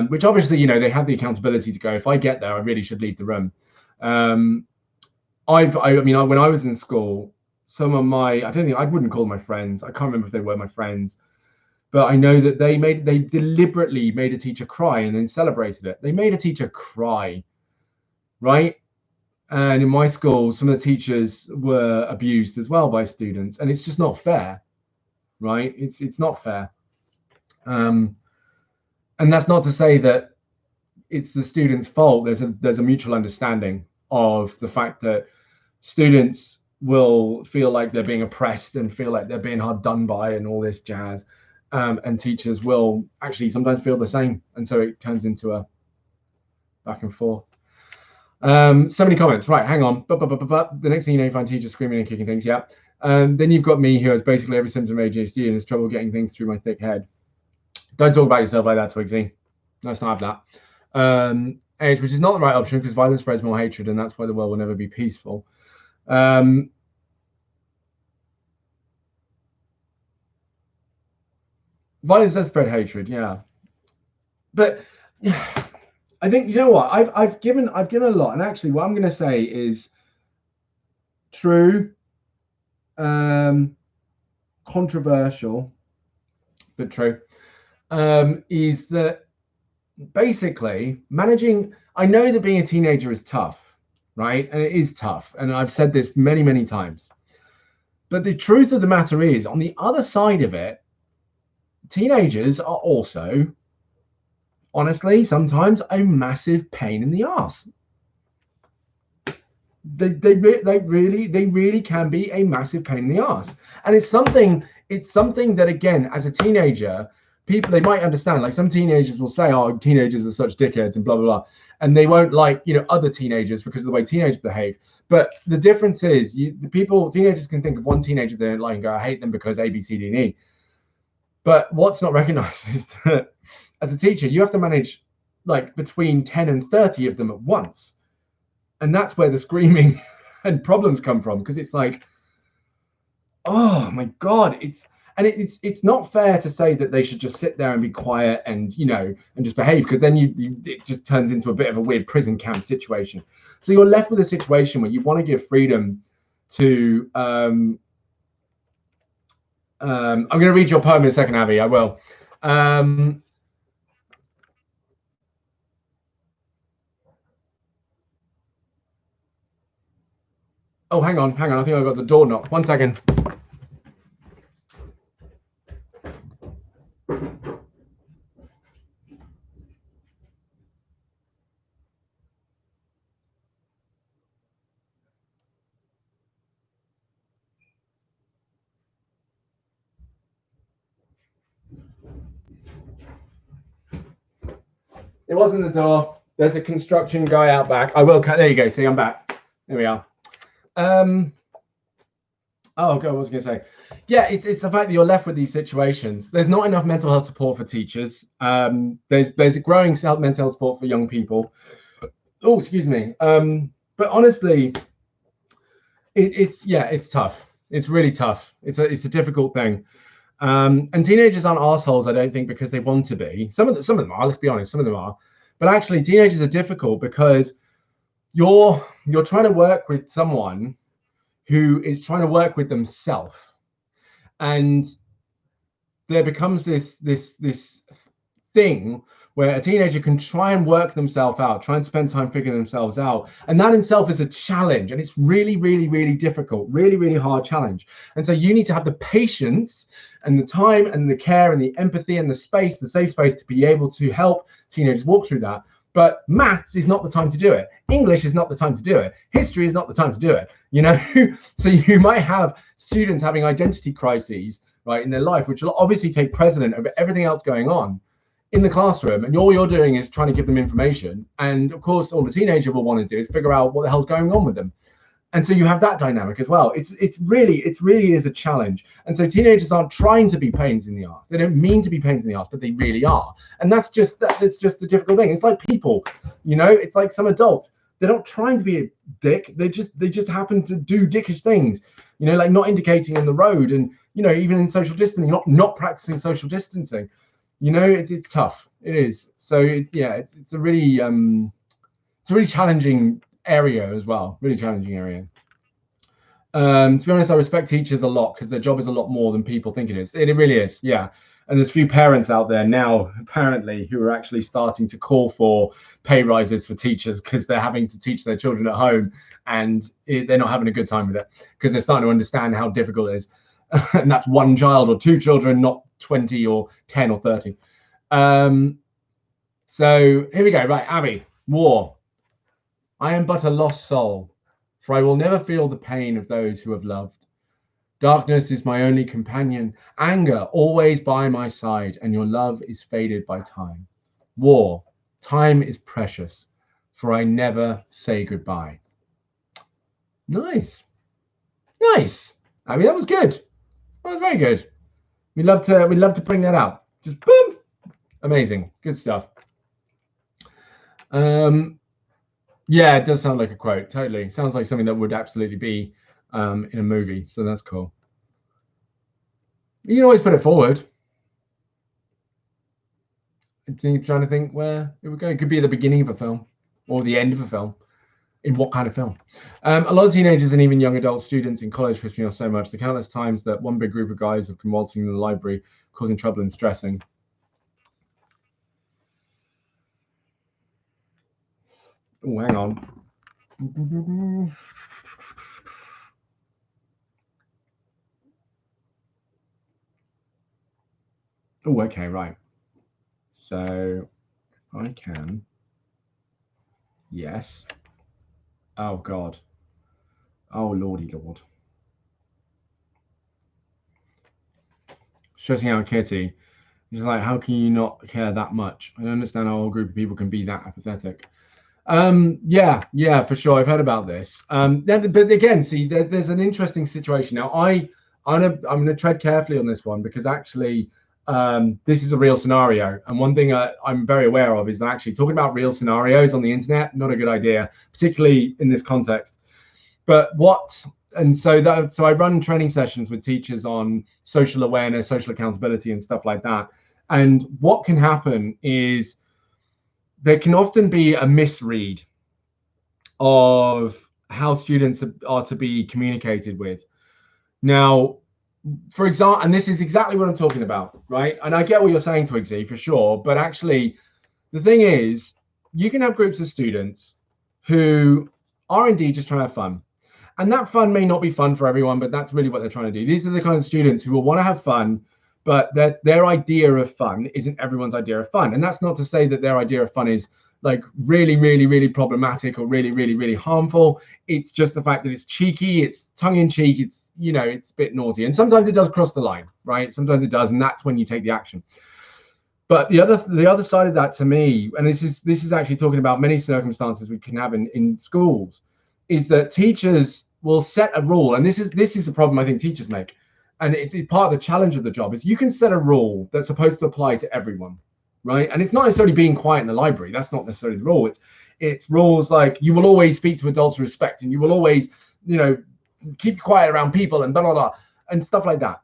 which obviously, you know, they have the accountability to go, if I get there, I really should leave the room. I mean, when I was in school, some of my, I wouldn't call them my friends. I can't remember if they were my friends, but I know that they deliberately made a teacher cry and then celebrated it. They made a teacher cry, right? And in my school, some of the teachers were abused as well by students, and it's just not fair, right? It's not fair. And that's not to say that it's the student's fault. There's a mutual understanding of the fact that students will feel like they're being oppressed and feel like they're being hard done by and all this jazz. And teachers will actually sometimes feel the same. And so it turns into a back and forth. So many comments. Right, hang on. The next thing you know, you find teachers screaming and kicking things. Yeah. Then you've got me, who has basically every symptom of ADHD and has trouble getting things through my thick head. Don't talk about yourself like that, Twigsy. Let's not have that. Age, which is not the right option because violence spreads more hatred, and that's why the world will never be peaceful. Violence does spread hatred, yeah. But yeah, I think, you know what, I've given a lot, and actually what I'm going to say is true, controversial, but true, is that basically managing, I know that being a teenager is tough, right? And it is tough, and I've said this many, many times. But the truth of the matter is, on the other side of it, teenagers are also, honestly, sometimes a massive pain in the ass. They really can be a massive pain in the ass, and it's something that, again, as a teenager, people, they might understand. Like, some teenagers will say, "Oh, teenagers are such dickheads," and blah blah blah, and they won't like, you know, other teenagers because of the way teenagers behave. But the difference is, teenagers can think of one teenager they don't like and go, "I hate them because A, B, C, D, and E." But what's not recognized is that as a teacher, you have to manage like between 10 and 30 of them at once. And that's where the screaming and problems come from, because it's like, oh my God, it's not fair to say that they should just sit there and be quiet and, you know, and just behave, because then it just turns into a bit of a weird prison camp situation. So you're left with a situation where you want to give freedom to, I'm going to read your poem in a second, Abby, I will. Oh, hang on. I think I got the door knocked. 1 second. It wasn't the door. There's a construction guy out back. I will cut. There you go. See, I'm back. There we are. Oh God, what was I going to say? Yeah, it's the fact that you're left with these situations. There's not enough mental health support for teachers. There's a growing mental health support for young people. Oh, excuse me. But honestly, it's tough. It's really tough. It's a difficult thing. And teenagers aren't assholes, I don't think, because they want to be. Some of them are. Let's be honest. Some of them are. But actually, teenagers are difficult because you're trying to work with someone who is trying to work with themselves, and there becomes this thing where a teenager can try and work themselves out, try and spend time figuring themselves out, and that in itself is a challenge, and it's really, really, really difficult, really, really hard challenge. And so you need to have the patience and the time and the care and the empathy and the space, the safe space, to be able to help teenagers walk through that. But maths is not the time to do it. English is not the time to do it. History is not the time to do it, you know? So you might have students having identity crises, right, in their life, which will obviously take precedent over everything else going on in the classroom. And all you're doing is trying to give them information. And of course, all the teenager will want to do is figure out what the hell's going on with them. And so you have that dynamic as well. It really is a challenge. And so teenagers aren't trying to be pains in the arse. They don't mean to be pains in the arse, but they really are. And that's just the difficult thing. It's like people, you know, it's like some adult. They're not trying to be a dick. They just happen to do dickish things, you know, like not indicating on the road, and, you know, even in social distancing, not practicing social distancing. You know, it's tough. It is. So it's a really challenging area as well. Really challenging area. To be honest, I respect teachers a lot because their job is a lot more than people think it is. It really is. Yeah. And there's a few parents out there now, apparently, who are actually starting to call for pay rises for teachers because they're having to teach their children at home, and they're not having a good time with it because they're starting to understand how difficult it is. And that's one child or two children, not 20 or 10 or 30. So here we go. Right, Abby, war. I am but a lost soul, for I will never feel the pain of those who have loved. Darkness is my only companion, anger always by my side, and your love is faded by time. War, time is precious, for I never say goodbye. Nice. Nice. I mean, that was good. That was very good. We'd love to bring that out. Just boom. Amazing. Good stuff. Yeah, it does sound like a quote. Totally. Sounds like something that would absolutely be in a movie. So that's cool. You can always put it forward. I'm trying to think where it would go. It could be at the beginning of a film or the end of a film. In what kind of film? A lot of teenagers and even young adult students in college piss me off so much. The countless times that one big group of guys have come waltzing in the library, causing trouble and stressing. Oh, hang on. Oh, okay, right. So I can. Yes. Oh, God. Oh, Lordy Lord. Stressing out Kitty. He's like, how can you not care that much? I don't understand how a whole group of people can be that apathetic. Yeah, for sure. I've heard about this. But again, see, there's an interesting situation. Now, I'm gonna tread carefully on this one because actually, this is a real scenario. And one thing I'm very aware of is that actually talking about real scenarios on the internet, not a good idea, particularly in this context. But so I run training sessions with teachers on social awareness, social accountability, and stuff like that. And what can happen is there can often be a misread of how students are to be communicated with. Now, for example, and this is exactly what I'm talking about, right? And I get what you're saying, Twigsy, for sure. But actually, the thing is, you can have groups of students who are indeed just trying to have fun. And that fun may not be fun for everyone, but that's really what they're trying to do. These are the kind of students who will want to have fun, but their idea of fun isn't everyone's idea of fun. And that's not to say that their idea of fun is like really, really, really problematic or really, really, really harmful. It's just the fact that it's cheeky, it's tongue-in-cheek, it's, it's a bit naughty. And sometimes it does cross the line, right? Sometimes it does, and that's when you take the action. But the other side of that to me, and this is actually talking about many circumstances we can have in schools, is that teachers will set a rule, and this is a problem I think teachers make, and it's part of the challenge of the job, is you can set a rule that's supposed to apply to everyone, right? And it's not necessarily being quiet in the library. That's not necessarily the rule. It's rules like you will always speak to adults with respect, and you will always, keep quiet around people and blah, blah, blah, and stuff like that.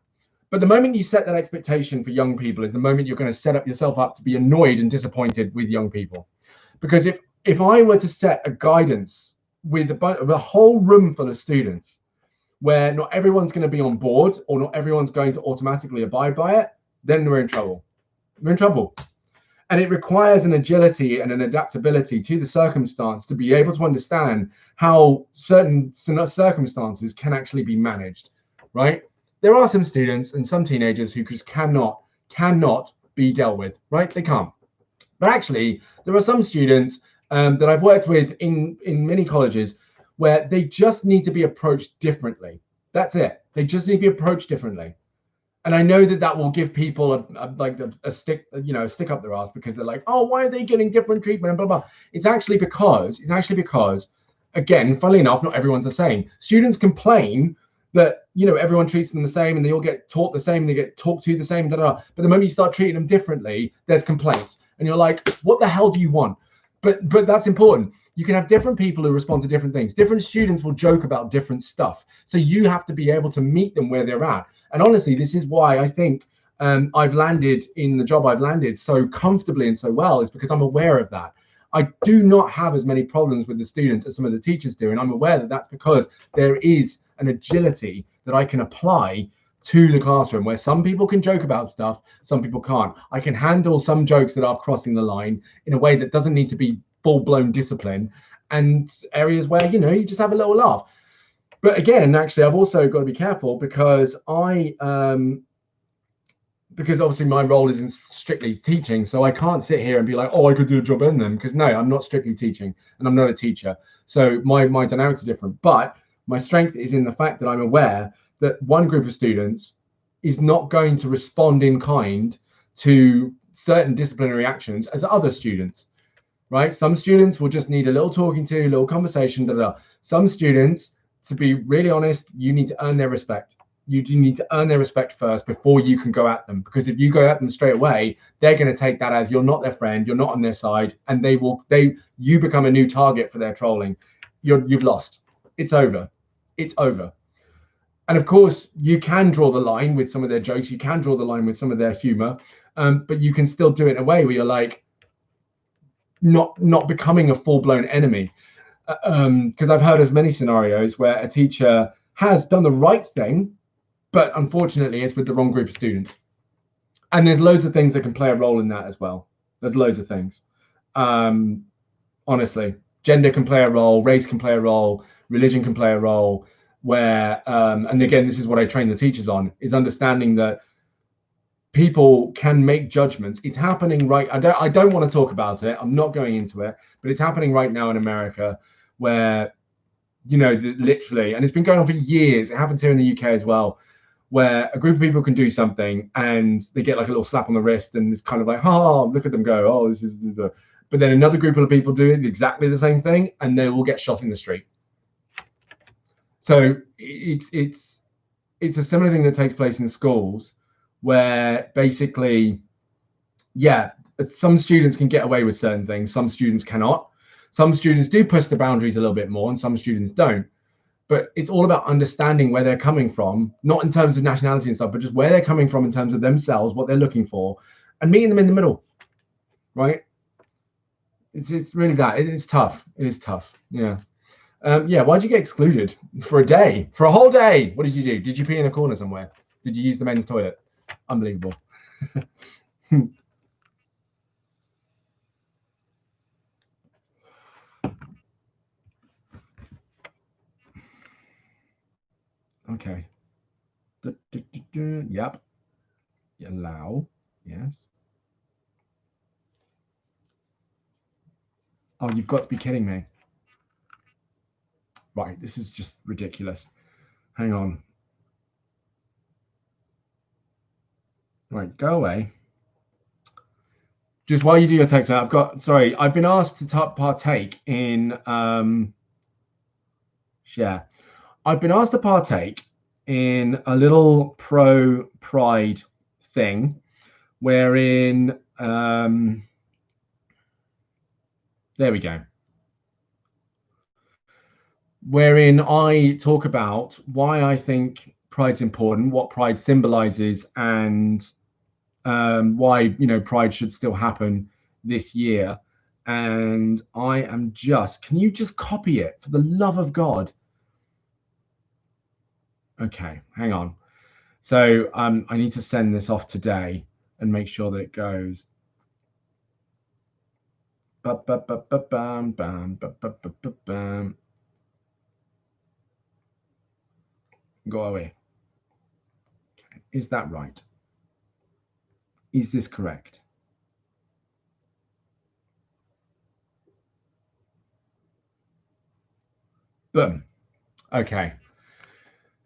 But the moment you set that expectation for young people is the moment you're going to set yourself up to be annoyed and disappointed with young people. Because if I were to set a guidance with a whole room full of students where not everyone's going to be on board or not everyone's going to automatically abide by it, then we're in trouble. We're in trouble. And it requires an agility and an adaptability to the circumstance to be able to understand how certain circumstances can actually be managed, right? There are some students and some teenagers who just cannot be dealt with, right? They can't. But actually, there are some students that I've worked with in many colleges where they just need to be approached differently. That's it. They just need to be approached differently. And I know that will give people a stick, a stick up their ass because they're like, oh, why are they getting different treatment and blah, blah. It's actually because, again, funnily enough, not everyone's the same. Students complain that, everyone treats them the same and they all get taught the same, they get talked to the same, blah, blah. But the moment you start treating them differently, there's complaints. And you're like, what the hell do you want? But that's important. You can have different people who respond to different things. Different students will joke about different stuff. So you have to be able to meet them where they're at. And honestly, this is why I think I've landed in the job I've landed so comfortably and so well, is because I'm aware of that. I do not have as many problems with the students as some of the teachers do. And I'm aware that that's because there is an agility that I can apply to the classroom where some people can joke about stuff, some people can't. I can handle some jokes that are crossing the line in a way that doesn't need to be full-blown discipline, and areas where, you just have a little laugh. But again, actually, I've also got to be careful because because obviously my role isn't strictly teaching, so I can't sit here and be like, oh, I could do a job in them, because no, I'm not strictly teaching and I'm not a teacher. So my dynamics are different, but my strength is in the fact that I'm aware that one group of students is not going to respond in kind to certain disciplinary actions as other students. right? Some students will just need a little talking to, a little conversation, da, da, da. Some students, to be really honest, you need to earn their respect. You do need to earn their respect first before you can go at them. Because if you go at them straight away, they're going to take that as you're not their friend, you're not on their side, and you become a new target for their trolling. You've lost. It's over. It's over. And of course, you can draw the line with some of their jokes. You can draw the line with some of their humor, but you can still do it in a way where you're like not becoming a full-blown enemy. Because I've heard of many scenarios where a teacher has done the right thing, but unfortunately it's with the wrong group of students. And there's loads of things that can play a role in that as well. There's loads of things. Honestly, gender can play a role, race can play a role, religion can play a role, where, and again, this is what I train the teachers on, is understanding that people can make judgments. It's happening right. I don't want to talk about it. I'm not going into it, but it's happening right now in America where, literally, and it's been going on for years. It happens here in the UK as well, where a group of people can do something and they get like a little slap on the wrist and it's kind of like, oh, look at them go. Oh, this is the, but then another group of people do exactly the same thing and they will get shot in the street. So it's a similar thing that takes place in schools where basically, yeah, some students can get away with certain things. Some students cannot. Some students do push the boundaries a little bit more and some students don't. But it's all about understanding where they're coming from, not in terms of nationality and stuff, but just where they're coming from in terms of themselves, what they're looking for, and meeting them in the middle, right? It's really that. It's tough. It is tough. Yeah. Yeah. Why'd you get excluded for a day? For a whole day? What did you do? Did you pee in a corner somewhere? Did you use the men's toilet? Unbelievable. Okay. Yep. Allow. Yes. Oh, you've got to be kidding me. Right. This is just ridiculous. Hang on. Right. Go away. Just while you do your text, I've been asked to partake in, share. I've been asked to partake in a little pro-pride thing wherein, there we go. Wherein I talk about why I think pride's important, what pride symbolizes, and why pride should still happen this year. And I am can you just copy it for the love of God? Okay, hang on. So I need to send this off today and make sure that it goes. Go away. Okay. Is that right? Is this correct? Boom. Okay.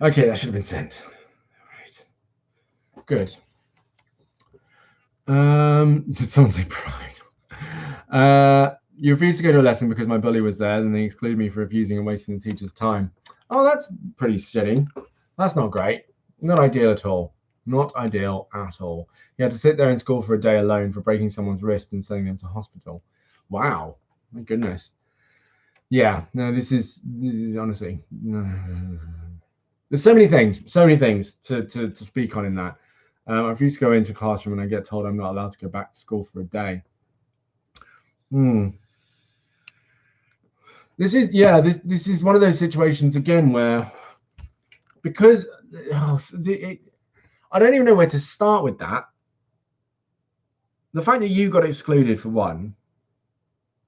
Okay, that should have been sent. Right. Good. Did someone say pride? You refused to go to a lesson because my bully was there, and they excluded me for refusing and wasting the teacher's time. Oh, that's pretty shitty. That's not great. Not ideal at all. Not ideal at all. You had to sit there in school for a day alone for breaking someone's wrist and sending them to hospital. Wow. My goodness. Yeah. No, this is honestly. There's so many things to speak on in that. I refuse to go into a classroom and I get told I'm not allowed to go back to school for a day. This is one of those situations again where, because I don't even know where to start with that. The fact that you got excluded for one,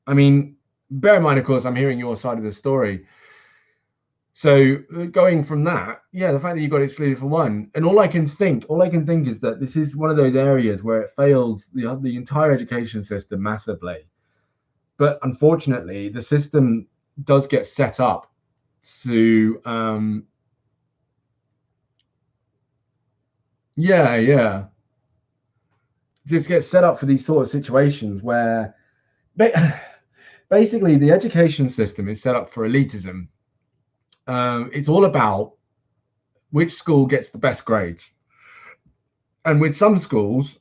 I mean, bear in mind, of course, I'm hearing your side of the story. So going from that, yeah, the fact that you got excluded for one, and all I can think is that this is one of those areas where it fails the entire education system massively. But unfortunately, the system does get set up to, just get set up for these sort of situations where, basically the education system is set up for elitism. It's all about which school gets the best grades. And with some schools,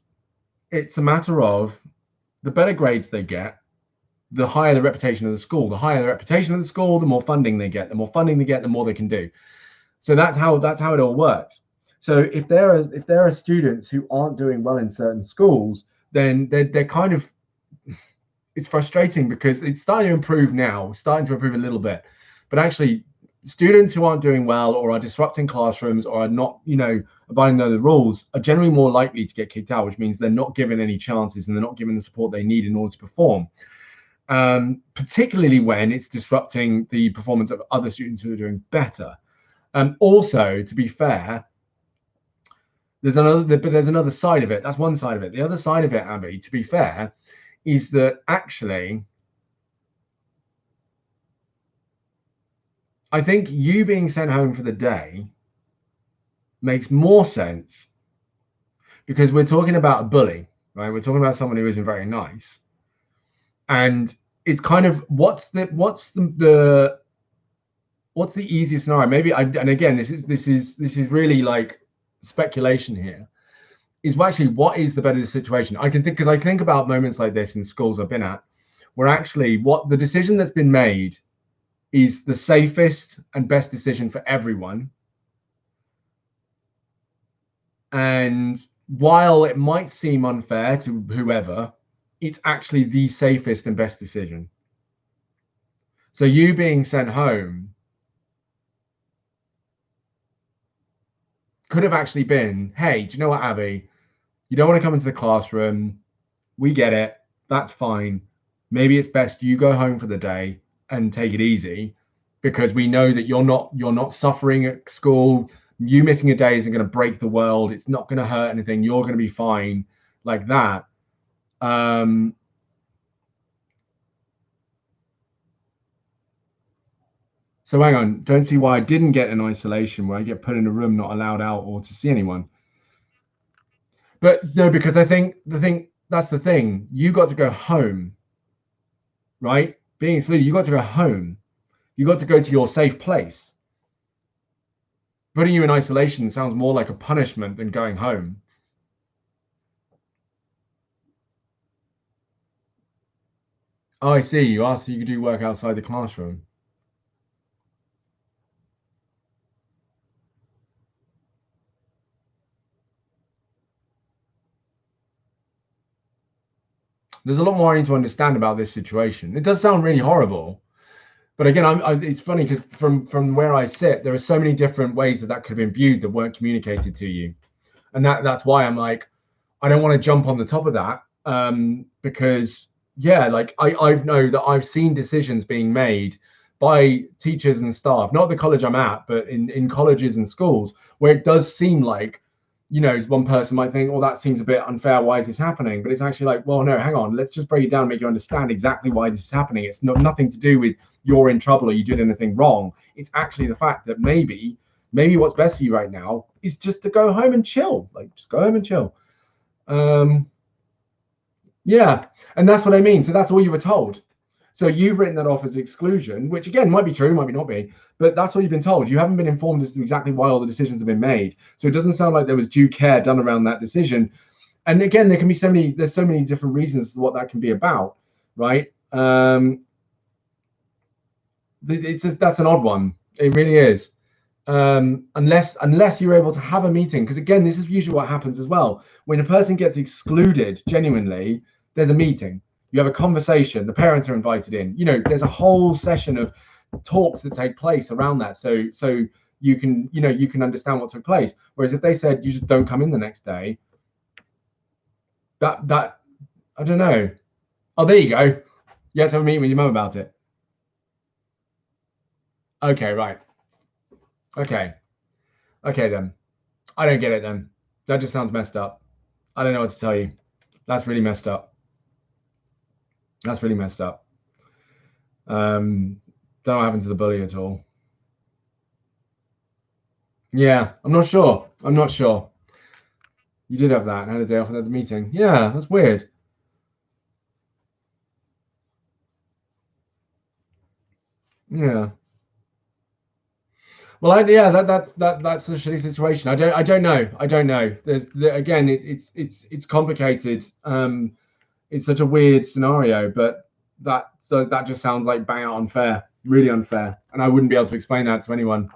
it's a matter of the better grades they get, the higher the reputation of the school. The higher the reputation of the school, the more funding they get. The more funding they get, the more they can do. So that's how it all works. So if there are students who aren't doing well in certain schools, then they're kind of, it's frustrating because it's starting to improve now, starting to improve a little bit, but actually students who aren't doing well or are disrupting classrooms or are not, abiding by the rules are generally more likely to get kicked out, which means they're not given any chances and they're not given the support they need in order to perform. Particularly when it's disrupting the performance of other students who are doing better. Also, to be fair, there's another side of it. That's one side of it. The other side of it, Abby, to be fair, is that actually, I think you being sent home for the day makes more sense because we're talking about a bully, right? We're talking about someone who isn't very nice. And it's kind of what's the easiest scenario? Maybe and again, this is really like speculation here. Is actually what is the better situation? I can think, because I think about moments like this in schools I've been at, where actually what the decision that's been made is the safest and best decision for everyone. And while it might seem unfair to whoever, it's actually the safest and best decision. So you being sent home could have actually been, hey, do you know what, Abby? You don't want to come into the classroom. We get it. That's fine. Maybe it's best you go home for the day and take it easy, because we know that you're not suffering at school. You missing a day isn't going to break the world. It's not going to hurt anything. You're going to be fine, like that. So hang on, don't see why I didn't get an isolation where I get put in a room, not allowed out or to see anyone. But no, because I think that's the thing. You got to go home, right? Being excluded, you got to go home. You got to go to your safe place. Putting you in isolation sounds more like a punishment than going home. Oh, I see. You asked if you could do work outside the classroom. There's a lot more I need to understand about this situation. It does sound really horrible. But again, it's funny because from where I sit, there are so many different ways that could have been viewed that weren't communicated to you. And that's why I'm like, I don't want to jump on the top of that, because, yeah, like I know that I've seen decisions being made by teachers and staff, not the college I'm at, but in colleges and schools, where it does seem like, one person might think, well, that seems a bit unfair. Why is this happening? But it's actually like, well, no, hang on. Let's just break it down and make you understand exactly why this is happening. It's nothing to do with you're in trouble or you did anything wrong. It's actually the fact that maybe what's best for you right now is just to go home and chill. Like, just go home and chill. Yeah, and that's what I mean. So that's all you were told. So you've written that off as exclusion, which again might be true, might not be, but that's what you've been told. You haven't been informed as to exactly why all the decisions have been made. So it doesn't sound like there was due care done around that decision. And again, there's so many different reasons to what that can be about, right? That's an odd one. It really is. Unless you're able to have a meeting, because again, this is usually what happens as well. When a person gets excluded, genuinely, there's a meeting. You have a conversation. The parents are invited in. There's a whole session of talks that take place around that. So you can understand what took place. Whereas if they said you just don't come in the next day, that I don't know. Oh, there you go. You had to have a meeting with your mum about it. Okay, right. Okay then. I don't get it then. That just sounds messed up. I don't know what to tell you. That's really messed up. That's really messed up. Don't know what happened to the bully at all. Yeah, I'm not sure. You did have that and had a day off and had the meeting. Yeah, that's weird. Yeah. Well, yeah, that's a shitty situation. I don't know. I don't know. Again, it's complicated. It's such a weird scenario, but that just sounds like bang out unfair, really unfair, and I wouldn't be able to explain that to anyone.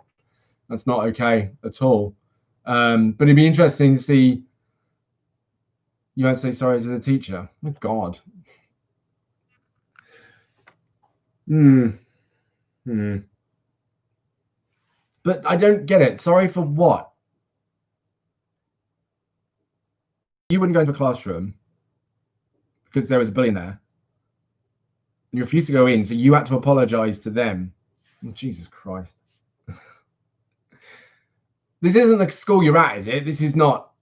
That's not okay at all. But it'd be interesting to see. You had to say sorry to the teacher. Oh God. Hmm. Hmm. But I don't get it. Sorry for what? You wouldn't go into a classroom because there was a bully in there. You refused to go in, so you had to apologize to them. Oh, Jesus Christ. This isn't the school you're at, is it? This is not.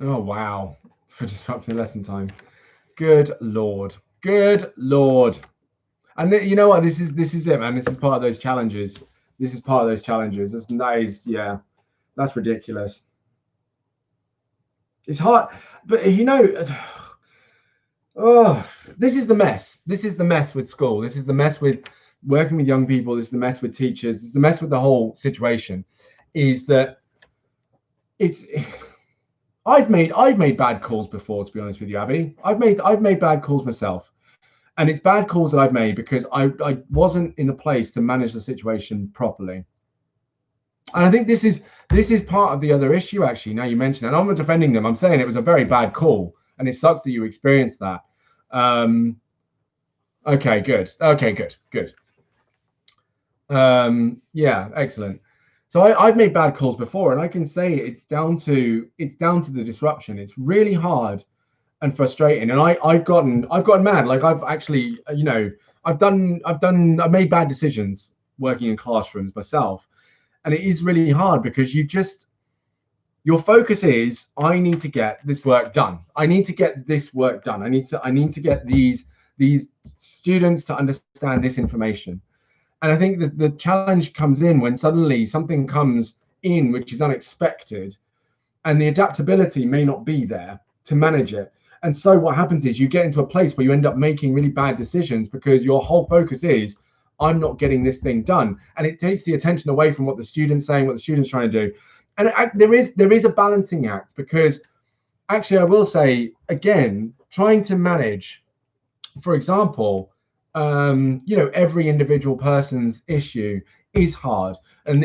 Oh, wow. For disrupting lesson time. Good Lord. Good Lord. And you know what? This is it, man. This is part of those challenges. This is part of those challenges. That is, yeah, that's ridiculous. It's hard, but oh, this is the mess. This is the mess with school. This is the mess with working with young people. This is the mess with teachers. This is the mess with the whole situation. Is that it's I've made bad calls before, to be honest with you, Abby. I've made bad calls myself. And it's bad calls that I've made because I wasn't in a place to manage the situation properly. And I think this is part of the other issue, actually. Now you mention it, and I'm not defending them. I'm saying it was a very bad call, and it sucks that you experienced that. Okay, good. Okay, good. Yeah, excellent. So I've made bad calls before, and I can say it's down to the disruption. It's really hard and frustrating, and I've gotten mad. Like I've actually, I've made bad decisions working in classrooms myself, and it is really hard because your focus is, I need to get this work done. I need to get this work done. I need to get these students to understand this information. And I think that the challenge comes in when suddenly something comes in which is unexpected, and the adaptability may not be there to manage it. And so what happens is you get into a place where you end up making really bad decisions because your whole focus is, I'm not getting this thing done. And it takes the attention away from what the student's saying, what the student's trying to do. And there is a balancing act, because actually I will say, again, trying to manage, for example, every individual person's issue is hard. And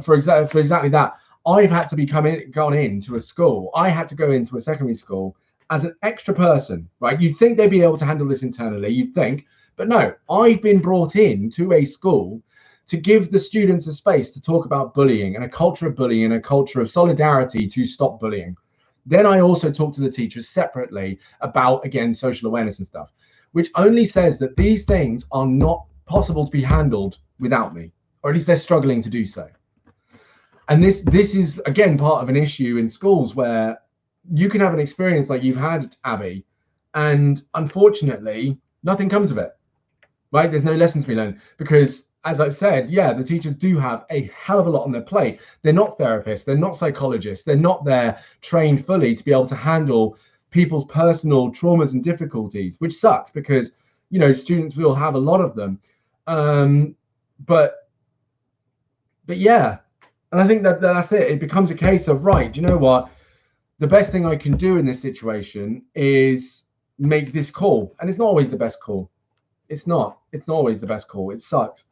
for exactly that, I've had to gone into a school. I had to go into a secondary school as an extra person, right? You'd think they'd be able to handle this internally, you'd think, but no, I've been brought in to a school to give the students a space to talk about bullying and a culture of bullying and a culture of solidarity to stop bullying. Then I also talk to the teachers separately about, again, social awareness and stuff, which only says that these things are not possible to be handled without me, or at least they're struggling to do so. And this is, again, part of an issue in schools where you can have an experience like you've had, Abby, and unfortunately, nothing comes of it, right? There's no lessons to be learned because, as I've said, yeah, the teachers do have a hell of a lot on their plate. They're not therapists. They're not psychologists. They're not there trained fully to be able to handle people's personal traumas and difficulties, which sucks because, students will have a lot of them. But yeah, and I think that's it. It becomes a case of, right, do you know what? The best thing I can do in this situation is make this call. And it's not always the best call. It's not always the best call. It sucks.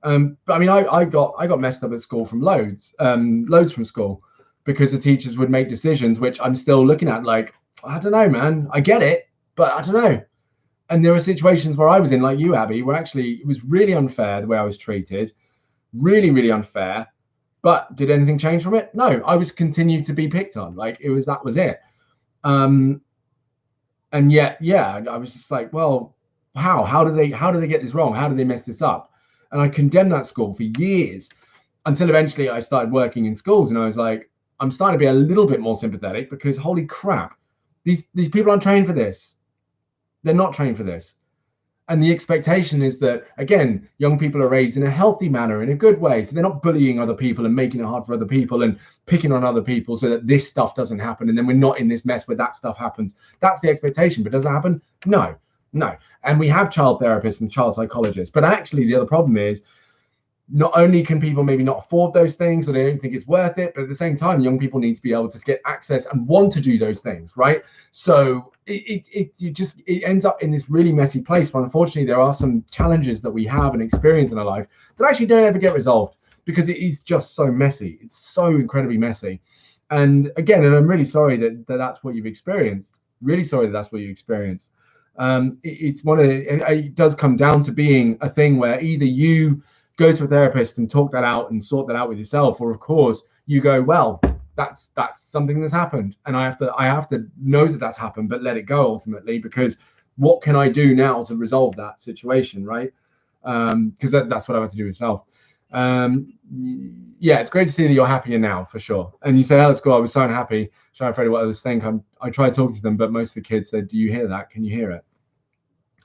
But I mean, I got messed up at school from loads from school, because the teachers would make decisions which I'm still looking at like, I don't know, man. I get it, but I don't know. And there were situations where I was in, like you, Abby, where actually it was really unfair the way I was treated, really, really unfair. But did anything change from it? No, I was continued to be picked on. Like that was it. And yet, yeah, I was just like, well, how do they get this wrong? How do they mess this up? And I condemned that school for years, until eventually I started working in schools, and I was like, I'm starting to be a little bit more sympathetic, because holy crap, these people aren't trained for this. They're not trained for this. And the expectation is that, again, young people are raised in a healthy manner, in a good way. So they're not bullying other people and making it hard for other people and picking on other people so that this stuff doesn't happen. And then we're not in this mess where that stuff happens. That's the expectation. But does it happen? No. And we have child therapists and child psychologists. But actually, the other problem is, not only can people maybe not afford those things or they don't think it's worth it, but at the same time, young people need to be able to get access and want to do those things, right? So it ends up in this really messy place where unfortunately there are some challenges that we have and experience in our life that actually don't ever get resolved because it is just so messy. It's so incredibly messy. And again, and I'm really sorry that that's what you've experienced. Really sorry that that's what you experienced. It does come down to being a thing where either you go to a therapist and talk that out and sort that out with yourself, or of course you go, well, that's something that's happened, and I have to know that that's happened, but let it go ultimately, because what can I do now to resolve that situation, right? Because that's what I have to do myself. Yeah, it's great to see that you're happier now, for sure. And you said, oh, that's cool. I was so unhappy, so afraid of what others think. I tried talking to them, but most of the kids said, do you hear that? Can you hear it?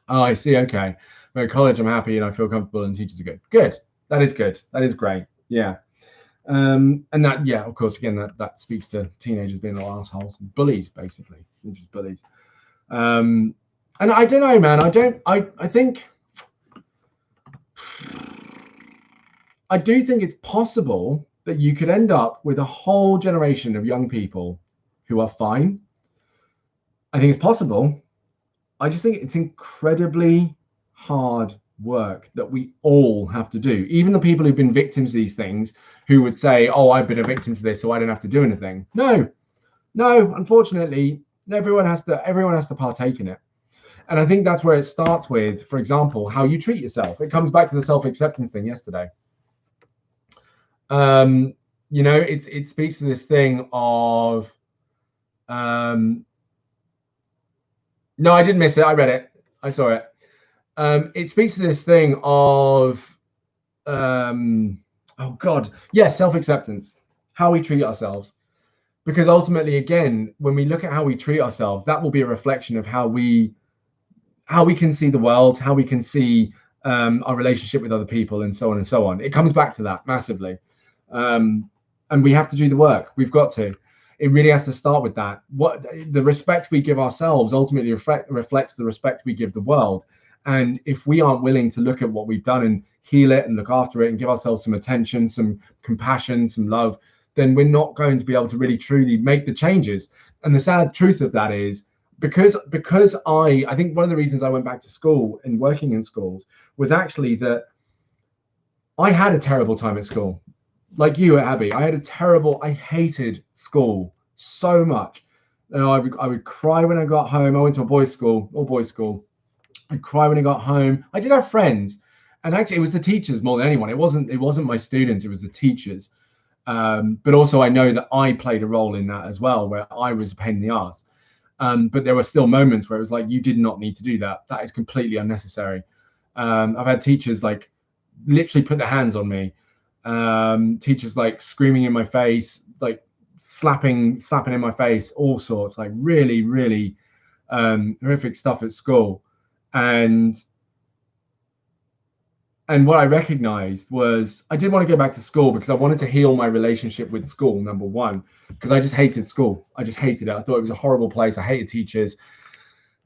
Oh, I see. Okay. At college, I'm happy and I feel comfortable, and teachers are good. Good. That is good. That is great. Yeah. And that, yeah, of course, again, that speaks to teenagers being little assholes, bullies, basically. They're just bullies. And I don't know, man. I think I do think it's possible that you could end up with a whole generation of young people who are fine. I think it's possible. I just think it's incredibly hard work that we all have to do. Even the people who've been victims of these things, who would say, oh, I've been a victim to this, so I don't have to do anything. No, unfortunately, everyone has to partake in it. And I think that's where it starts with, for example, how you treat yourself. It comes back to the self-acceptance thing yesterday. You know, it speaks to this thing of no, I didn't miss it. I read it. I saw it. It speaks to this thing of, oh God, yes, self-acceptance, how we treat ourselves. Because ultimately, again, when we look at how we treat ourselves, that will be a reflection of how we can see the world, how we can see our relationship with other people, and so on and so on. It comes back to that massively. And we have to do the work. We've got to. It really has to start with that. What the respect we give ourselves ultimately reflects the respect we give the world. And if we aren't willing to look at what we've done and heal it and look after it and give ourselves some attention, some compassion, some love, then we're not going to be able to really truly make the changes. And the sad truth of that is, because I think one of the reasons I went back to school and working in schools was actually that I had a terrible time at school. Like you, Abby, I hated school so much. You know, I would cry when I got home. I went to a boys' school, all boys' school. I'd cry when I got home. I did have friends, and actually it was the teachers more than anyone. It wasn't my students, it was the teachers. But also I know that I played a role in that as well, where I was a pain in the ass. But there were still moments where it was like, you did not need to do that. That is completely unnecessary. I've had teachers like literally put their hands on me. Teachers like screaming in my face, like slapping in my face, all sorts, like really, really horrific stuff at school. And what I recognized was I did want to go back to school because I wanted to heal my relationship with school, number one, because I just hated school. I just hated it. I thought it was a horrible place. I hated teachers.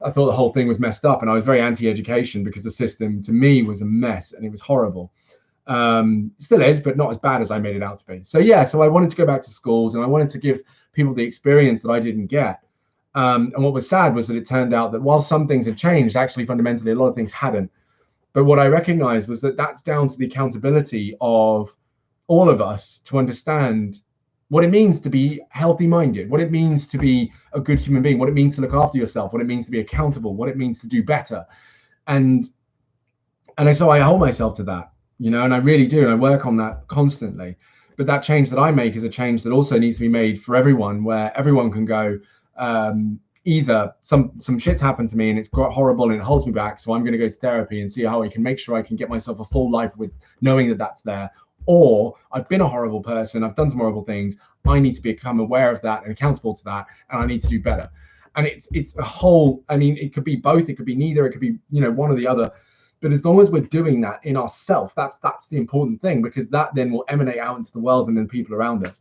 I thought the whole thing was messed up, and I was very anti-education because the system to me was a mess and it was horrible. Still is, but not as bad as I made it out to be. So yeah, so I wanted to go back to schools and I wanted to give people the experience that I didn't get. And what was sad was that it turned out that while some things had changed, actually fundamentally a lot of things hadn't. But what I recognized was that that's down to the accountability of all of us to understand what it means to be healthy minded, what it means to be a good human being, what it means to look after yourself, what it means to be accountable, what it means to do better. And so I hold myself to that. You know, and I really do, and I work on that constantly. But that change that I make is a change that also needs to be made for everyone, where everyone can go, either some shit's happened to me and it's quite horrible and it holds me back, so I'm going to go to therapy and see how I can make sure I can get myself a full life with knowing that that's there. Or I've been a horrible person, I've done some horrible things, I need to become aware of that and accountable to that, and I need to do better. And it's a whole, I mean, it could be both, it could be neither, it could be, you know, one or the other. But as long as we're doing that in ourselves, that's the important thing, because that then will emanate out into the world and then people around us.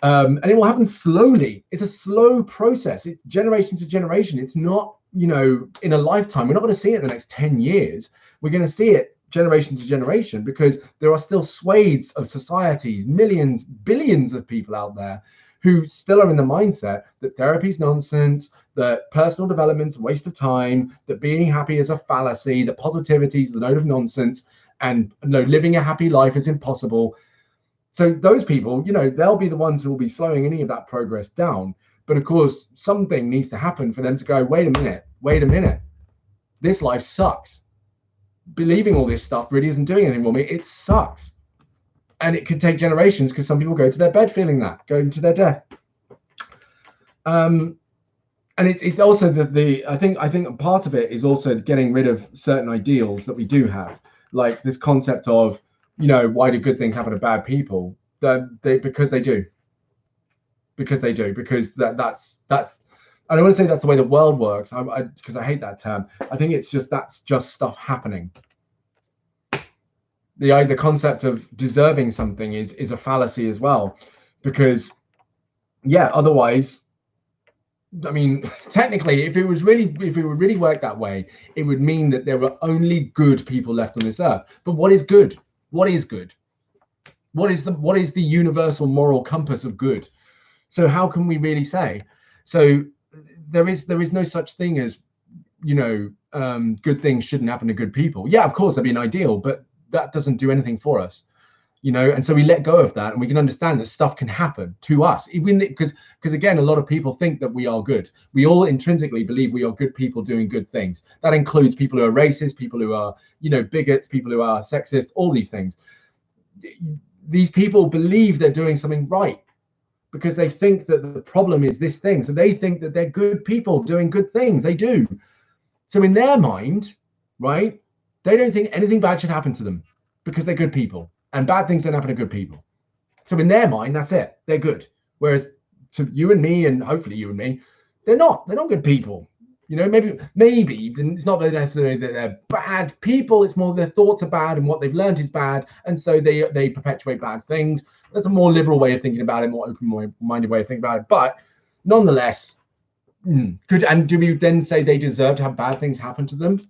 And it will happen slowly. It's a slow process. It's generation to generation. It's not, you know, in a lifetime. We're not going to see it in the next 10 years. We're going to see it generation to generation, because there are still swathes of societies, millions, billions of people out there who still are in the mindset that therapy is nonsense, that personal development's a waste of time, that being happy is a fallacy, that positivity is a load of nonsense, and you know, living a happy life is impossible. So those people, you know, they'll be the ones who will be slowing any of that progress down. But of course, something needs to happen for them to go, wait a minute, this life sucks. Believing all this stuff really isn't doing anything for me. It sucks. And it could take generations, because some people go to their bed feeling that, going to their death. And it's also I think part of it is also getting rid of certain ideals that we do have, like this concept of, you know, why do good things happen to bad people? Because they do. Because that's I don't want to say that's the way the world works, because I hate that term. I think it's just, that's just stuff happening. The concept of deserving something is a fallacy as well, because yeah, otherwise, I mean, technically, if it would really work that way, it would mean that there were only good people left on this earth. But what is good? What is good? What is the universal moral compass of good? So how can we really say? So there is no such thing as, you know, good things shouldn't happen to good people. Yeah, of course, that'd be an ideal, but that doesn't do anything for us, you know. And so we let go of that, and we can understand that stuff can happen to us, even because again, a lot of people think that we are good. We all intrinsically believe we are good people doing good things. That includes people who are racist, people who are, you know, bigots, people who are sexist, all these things. These people believe they're doing something right, because they think that the problem is this thing. So they think that they're good people doing good things. They do. So in their mind, right, they don't think anything bad should happen to them, because they're good people, and bad things don't happen to good people. So in their mind, that's it. They're good. Whereas to you and me, and hopefully you and me, they're not good people. You know, maybe it's not necessarily that they're bad people. It's more their thoughts are bad and what they've learned is bad, and so they perpetuate bad things. That's a more liberal way of thinking about it, more open-minded way of thinking about it. But nonetheless, good. And do we then say they deserve to have bad things happen to them?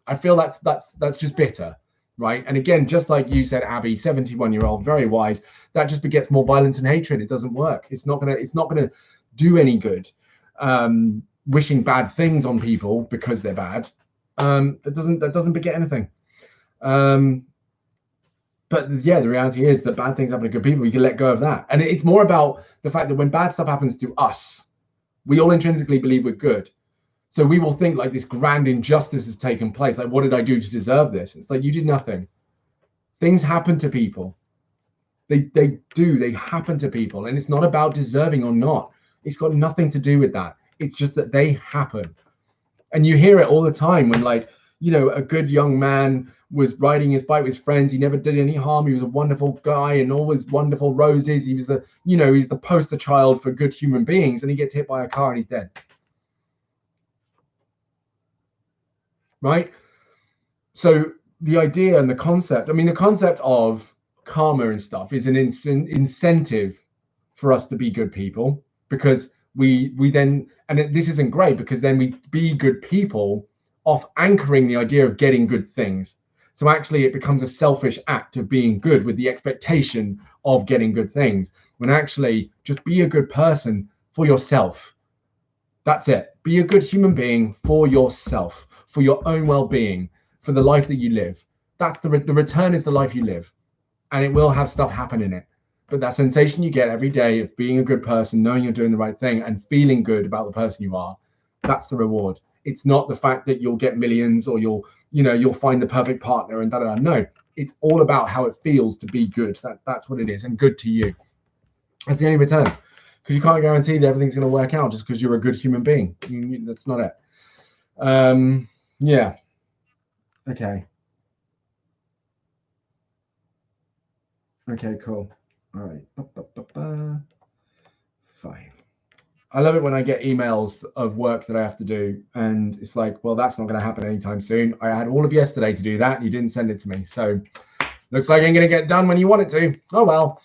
I feel that's just bitter, right? And again, just like you said, Abby, 71-year-old, very wise. That just begets more violence and hatred. It doesn't work. It's not gonna do any good. Wishing bad things on people because they're bad, that doesn't beget anything. But yeah, the reality is that bad things happen to good people. We can let go of that, and it's more about the fact that when bad stuff happens to us, we all intrinsically believe we're good. So we will think like this grand injustice has taken place. Like, what did I do to deserve this? It's like, you did nothing. Things happen to people. They happen to people, and it's not about deserving or not. It's got nothing to do with that. It's just that they happen. And you hear it all the time when, like, you know, a good young man was riding his bike with friends. He never did any harm. He was a wonderful guy and always wonderful roses. He was he's the poster child for good human beings, and he gets hit by a car and he's dead. Right? So the idea and the concept, I mean, the concept of karma and stuff is an incentive for us to be good people, because we then, and this isn't great, because then we be good people off anchoring the idea of getting good things. So actually it becomes a selfish act of being good with the expectation of getting good things, when actually just be a good person for yourself. That's it. Be a good human being for yourself, for your own well-being, for the life that you live. That's the return is the life you live, and it will have stuff happen in it. But that sensation you get every day of being a good person, knowing you're doing the right thing and feeling good about the person you are, that's the reward. It's not the fact that you'll get millions or you'll find the perfect partner and da-da-da. No, it's all about how it feels to be good. That's what it is, and good to you. That's the only return, because you can't guarantee that everything's going to work out just because you're a good human being. That's not it. Yeah. Okay. Okay, cool. All right. 5. I love it when I get emails of work that I have to do, and it's like, well, that's not going to happen anytime soon. I had all of yesterday to do that, and you didn't send it to me. So looks like I'm going to get done when you want it to. Oh, well.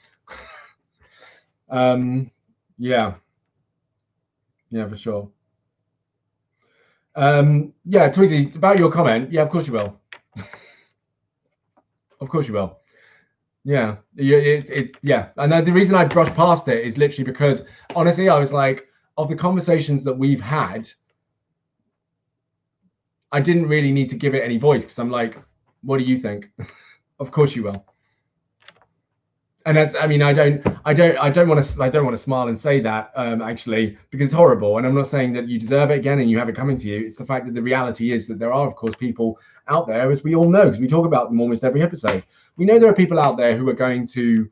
Yeah, for sure. Yeah, Tweety, about your comment. Yeah, of course you will. Of course you will. Yeah, yeah. And the reason I brushed past it is literally because, honestly, I was like, of the conversations that we've had, I didn't really need to give it any voice because I'm like, what do you think? Of course you will. And that's, I mean, I don't want to smile and say that actually, because it's horrible. And I'm not saying that you deserve it again and you have it coming to you. It's the fact that the reality is that there are, of course, people out there, as we all know, because we talk about them almost every episode. We know there are people out there who are going to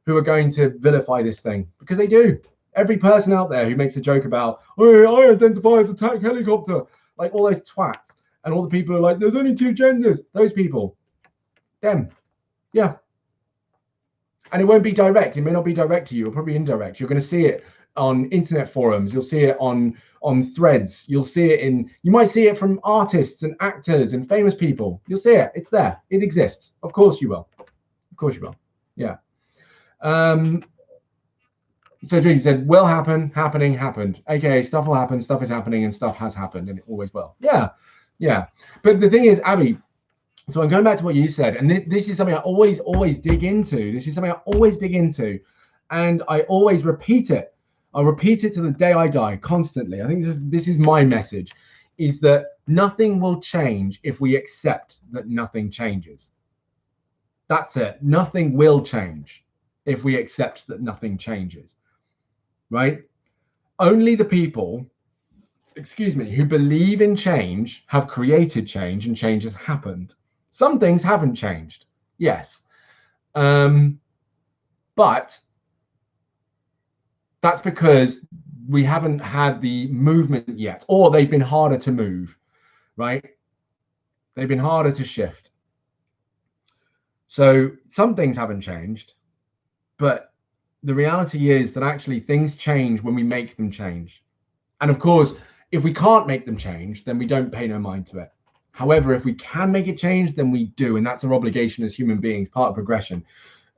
vilify this thing, because they do. Every person out there who makes a joke about, oh, I identify as a attack helicopter, like all those twats, and all the people who are like, there's only 2 genders. Those people, them, yeah. And it won't be direct. It may not be direct to you. It'll probably be indirect. You're going to see it on internet forums. You'll see it on threads. You'll see it you might see it from artists and actors and famous people. You'll see it. It's there. It exists. Of course you will. Of course you will. Yeah. So Judy said, will happen, happening, happened. AKA stuff will happen, stuff is happening, and stuff has happened, and it always will. Yeah. Yeah. But the thing is, Abby, so I'm going back to what you said, and this is something I always dig into. This is something I always dig into, and I always repeat it. I'll repeat it to the day I die, constantly. I think this is my message, is that nothing will change if we accept that nothing changes. That's it. Nothing will change if we accept that nothing changes, right? Only the people, who believe in change have created change, and change has happened. Some things haven't changed, yes. But that's because we haven't had the movement yet, or they've been harder to move, right? They've been harder to shift. So some things haven't changed, but the reality is that actually things change when we make them change. And of course, if we can't make them change, then we don't pay no mind to it. However, if we can make it change, then we do. And that's our obligation as human beings, part of progression.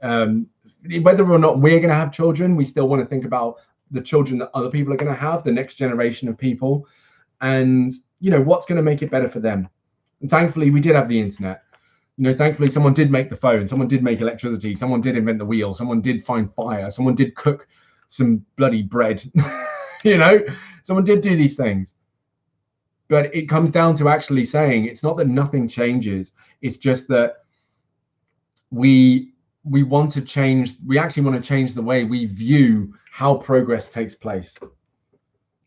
Whether or not we're going to have children, we still want to think about the children that other people are going to have, the next generation of people, and, what's going to make it better for them. And thankfully, we did have the internet. Thankfully, someone did make the phone. Someone did make electricity. Someone did invent the wheel. Someone did find fire. Someone did cook some bloody bread. Someone did do these things. But it comes down to actually saying it's not that nothing changes. It's just that we want to change. We actually want to change the way we view how progress takes place,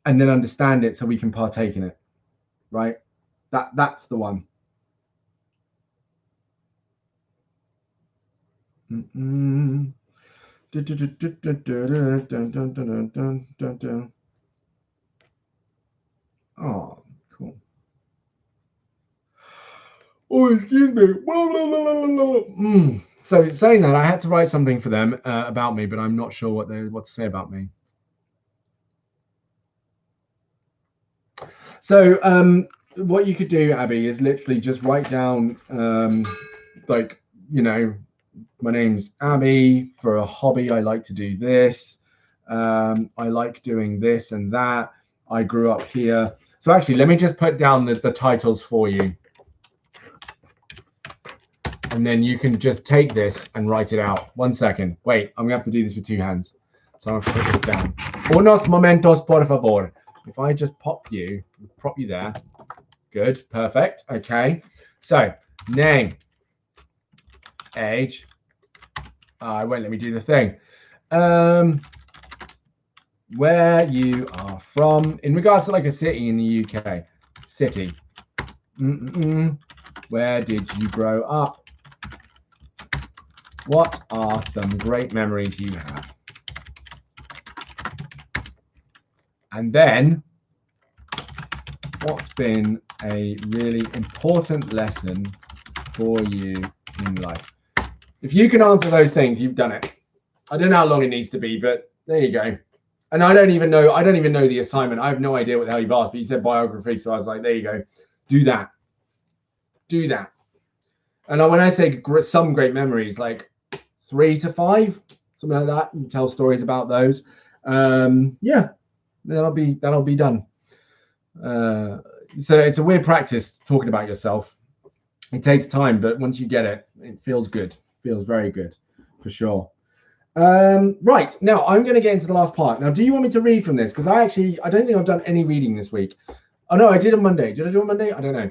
and then understand it so we can partake in it. Right? That's the one. Oh, cool. Oh, excuse me. So saying that, I had to write something for them about me, but I'm not sure what to say about me. So what you could do, Abby, is literally just write down my name's Abby. For a hobby, I like to do this. I like doing this and that. I grew up here. So actually, let me just put down the titles for you. And then you can just take this and write it out. 1 second. Wait, I'm going to have to do this with 2 hands. So I'm going to put this down. Unos momentos, por favor. If I just prop you there. Good, perfect. Okay. So, name, age. It won't let me do the thing. Where you are from in regards to like a city in the UK. City. Where did you grow up? What are some great memories you have? And then, what's been a really important lesson for you in life? If you can answer those things, you've done it. I don't know how long it needs to be, but there you go. And I don't even know the assignment. I have no idea what the hell you've asked, but you said biography. So I was like, there you go. Do that. Do that. And when I say some great memories, like 3 to 5, something like that, and tell stories about those. Yeah, that'll be done. So it's a weird practice talking about yourself. It takes time, but once you get it, it feels good. Feels very good, for sure. Right, now I'm going to get into the last part. Now, do you want me to read from this? Because I don't think I've done any reading this week. Oh no, I did on Monday. Did I do on Monday? I don't know.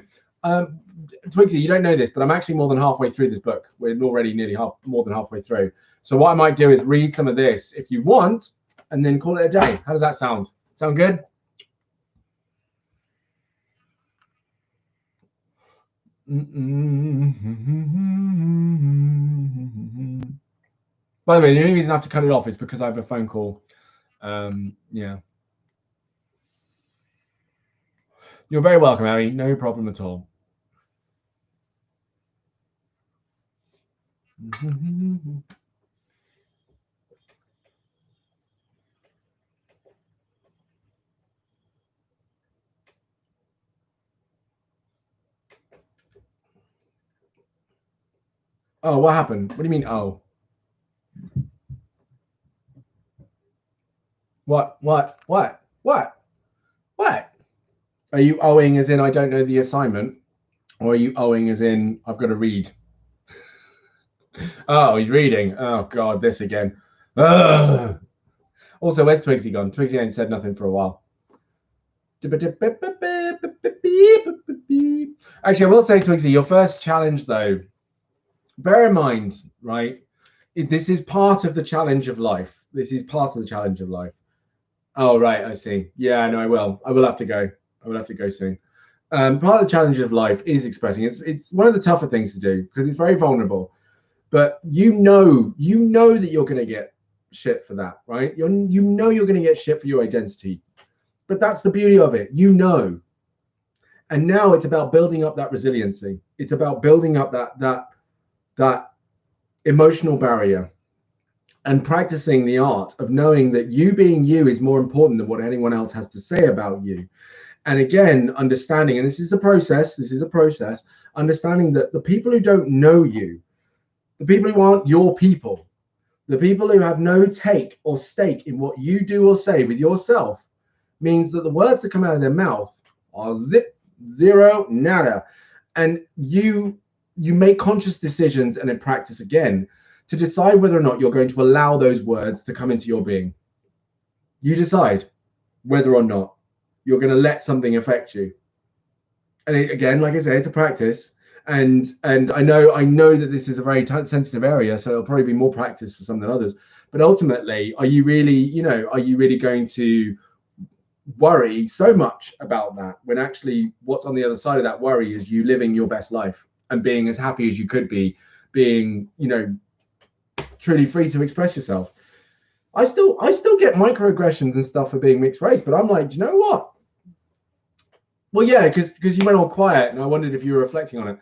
Twigsy, you don't know this, but I'm actually more than halfway through this book. We're already nearly more than halfway through. So what I might do is read some of this if you want, and then call it a day. How does that sound? Sound good? By the way, the only reason I have to cut it off is because I have a phone call. Yeah. You're very welcome, Harry. No problem at all. Oh, what happened? What do you mean, oh? What? Are you owing as in I don't know the assignment? Or are you owing as in I've got to read? Oh, he's reading. Oh, God, this again. Ugh. Also, where's Twigsy gone? Twigsy ain't said nothing for a while. Actually, I will say, Twigsy, your first challenge, though, bear in mind, right? This is part of the challenge of life. This is part of the challenge of life. Oh, right. I see. Yeah, no, I will. I will have to go. I will have to go soon. Part of the challenge of life is expressing. It's one of the tougher things to do because it's very vulnerable. But you know that you're going to get shit for that, right? You know you're going to get shit for your identity. But that's the beauty of it. You know. And now it's about building up that resiliency. It's about building up that emotional barrier and practicing the art of knowing that you being you is more important than what anyone else has to say about you. And again, understanding, and this is a process, understanding that the people who don't know you, the people who aren't your people, the people who have no take or stake in what you do or say with yourself, means that the words that come out of their mouth are zip, zero, nada. And you make conscious decisions and then practice again to decide whether or not you're going to allow those words to come into your being. You decide whether or not you're going to let something affect you. And again, like I say, it's a practice. And I know that this is a very sensitive area, so it'll probably be more practice for some than others. But ultimately, are you really going to worry so much about that when actually what's on the other side of that worry is you living your best life and being as happy as you could be, being, truly free to express yourself. I still get microaggressions and stuff for being mixed race, but I'm like, do you know what? Well, yeah, because you went all quiet and I wondered if you were reflecting on it.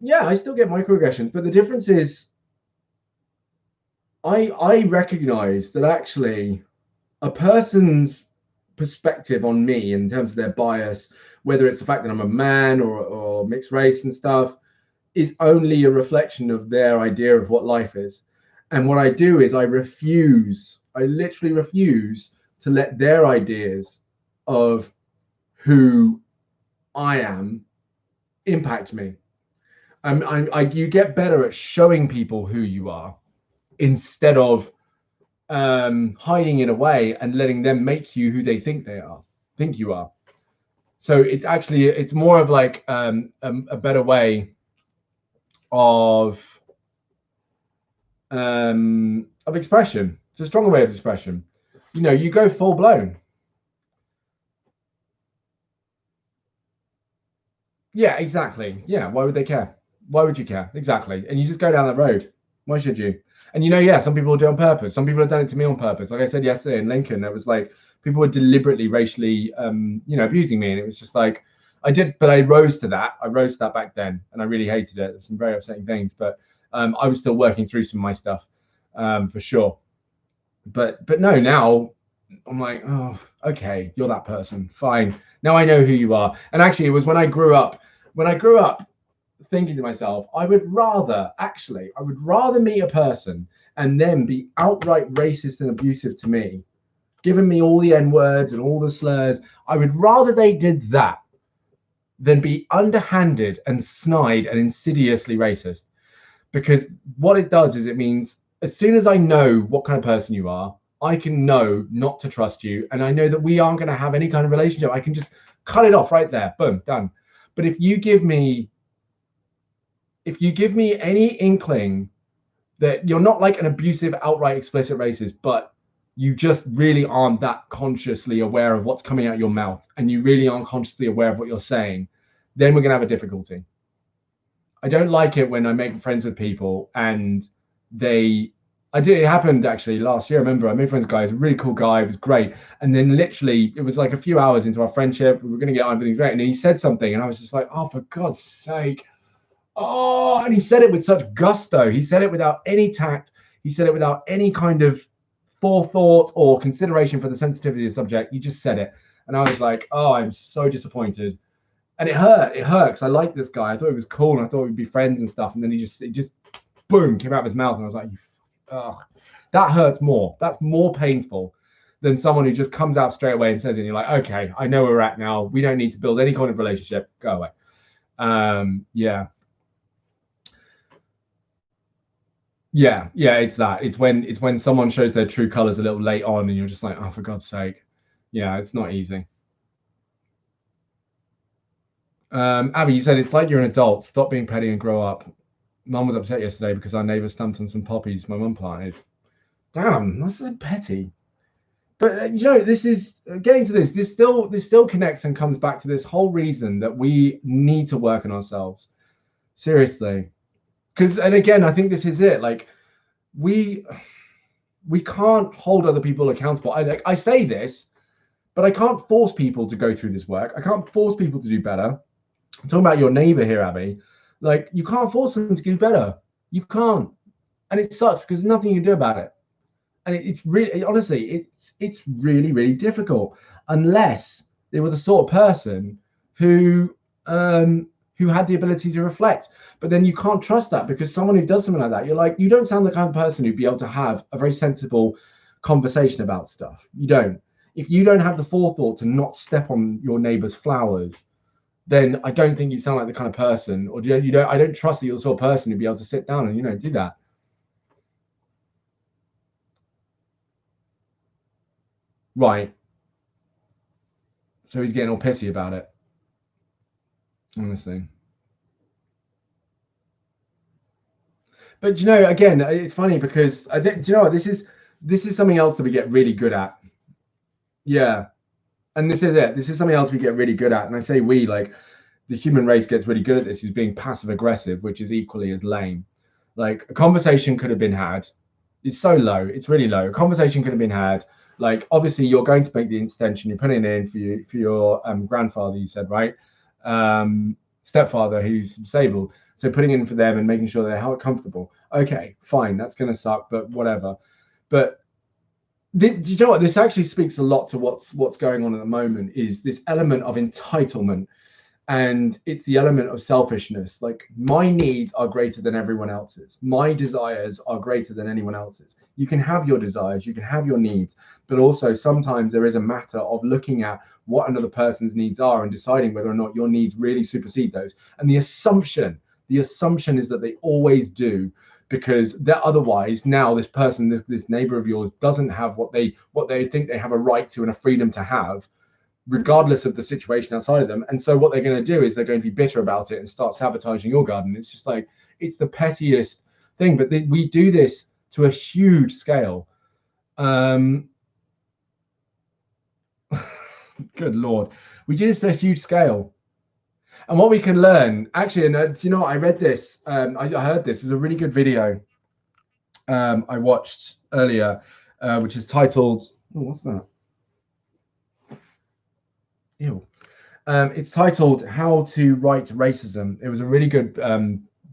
Yeah, I still get microaggressions, but the difference is I recognize that actually a person's perspective on me in terms of their bias, whether it's the fact that I'm a man or mixed race and stuff, is only a reflection of their idea of what life is. And what I do is I literally refuse to let their ideas of who I am impact me. You get better at showing people who you are instead of hiding it away and letting them make you who they think you are. So it's more of like a better way of expression. It's a stronger way of expression. You go full blown. Yeah, exactly. Yeah, why would they care? Why would you care? Exactly. And you just go down that road. Why should you? And yeah, some people will do it on purpose. Some people have done it to me on purpose. Like I said yesterday in Lincoln, it was like people were deliberately racially, abusing me. And it was just like, but I rose to that. I rose to that back then. And I really hated it. There's some very upsetting things, but I was still working through some of my stuff, for sure. But no, now I'm like, oh, okay, you're that person. Fine. Now I know who you are. And actually, it was when I grew up thinking to myself, I would rather meet a person and then be outright racist and abusive to me, giving me all the N words and all the slurs. I would rather they did that than be underhanded and snide and insidiously racist. Because what it does is it means as soon as I know what kind of person you are, I can know not to trust you. And I know that we aren't going to have any kind of relationship. I can just cut it off right there. Boom, done. But if you give me any inkling that you're not like an abusive, outright, explicit racist, but you just really aren't that consciously aware of what's coming out of your mouth, and you really aren't consciously aware of what you're saying, then we're going to have a difficulty. I don't like it when I make friends with people and it happened actually last year. I remember I made friends with a guy, he was a really cool guy, it was great. And then literally it was like a few hours into our friendship, we were going to get on, everything's great. And he said something and I was just like, oh, for God's sake. Oh, and he said it with such gusto. He said it without any tact. He said it without any kind of forethought or consideration for the sensitivity of the subject. He just said it. And I was like, oh, I'm so disappointed. And it hurt. It hurt because I liked this guy. I thought he was cool and I thought we'd be friends and stuff. And then it just boom, came out of his mouth. And I was like, that hurts more. That's more painful than someone who just comes out straight away and says it. And you're like, okay, I know where we're at now. We don't need to build any kind of relationship. Go away. Yeah, it's that. It's when someone shows their true colors a little late on and you're just like, oh, for God's sake. Yeah, it's not easy. Abby, you said it's like you're an adult. Stop being petty and grow up. Mum was upset yesterday because our neighbour stamped on some poppies my mum planted. Damn, that's so petty. But this is getting to this. This still connects and comes back to this whole reason that we need to work on ourselves. Seriously. And again, I think this is it. Like we can't hold other people accountable. I say this, but I can't force people to go through this work. I can't force people to do better. I'm talking about your neighbor here, Abby. Like you can't force them to do better. You can't, and it sucks because there's nothing you can do about it. And it's really, honestly, it's really, really difficult unless they were the sort of person who had the ability to reflect. But then you can't trust that because someone who does something like that, you're like, you don't sound the kind of person who'd be able to have a very sensible conversation about stuff. You don't. If you don't have the forethought to not step on your neighbor's flowers, then I don't think you sound like the kind of person, or I don't trust that you're the sort of person who'd be able to sit down and do that. Right. So he's getting all pissy about it. Honestly. But again, it's funny because I think, do you know what, this is something else that we get really good at. Yeah. And this is it. This is something else we get really good at. And I say we, like the human race gets really good at this, is being passive aggressive, which is equally as lame. Like a conversation could have been had. It's so low. It's really low. A conversation could have been had. Like obviously you're going to make the extension. You're putting it in for your grandfather, you said, right? Stepfather who's disabled. So putting in for them and making sure they're comfortable. Okay, fine. That's going to suck, but whatever. But do you know what? This actually speaks a lot to what's going on at the moment, is this element of entitlement. And it's the element of selfishness. Like my needs are greater than everyone else's. My desires are greater than anyone else's. You can have your desires, you can have your needs, but also sometimes there is a matter of looking at what another person's needs are and deciding whether or not your needs really supersede those. And the assumption is that they always do, because that otherwise now this person, this neighbor of yours, doesn't have what they think they have a right to and a freedom to have, regardless of the situation outside of them. And so what they're going to do is they're going to be bitter about it and start sabotaging your garden. It's just like, it's the pettiest thing, but we do this to a huge scale. Good Lord. We do this to a huge scale. And what we can learn, actually, and I read this, I heard this, is a really good video I watched earlier, which is titled, what's that? Ew. It's titled How to Write Racism. It was a really good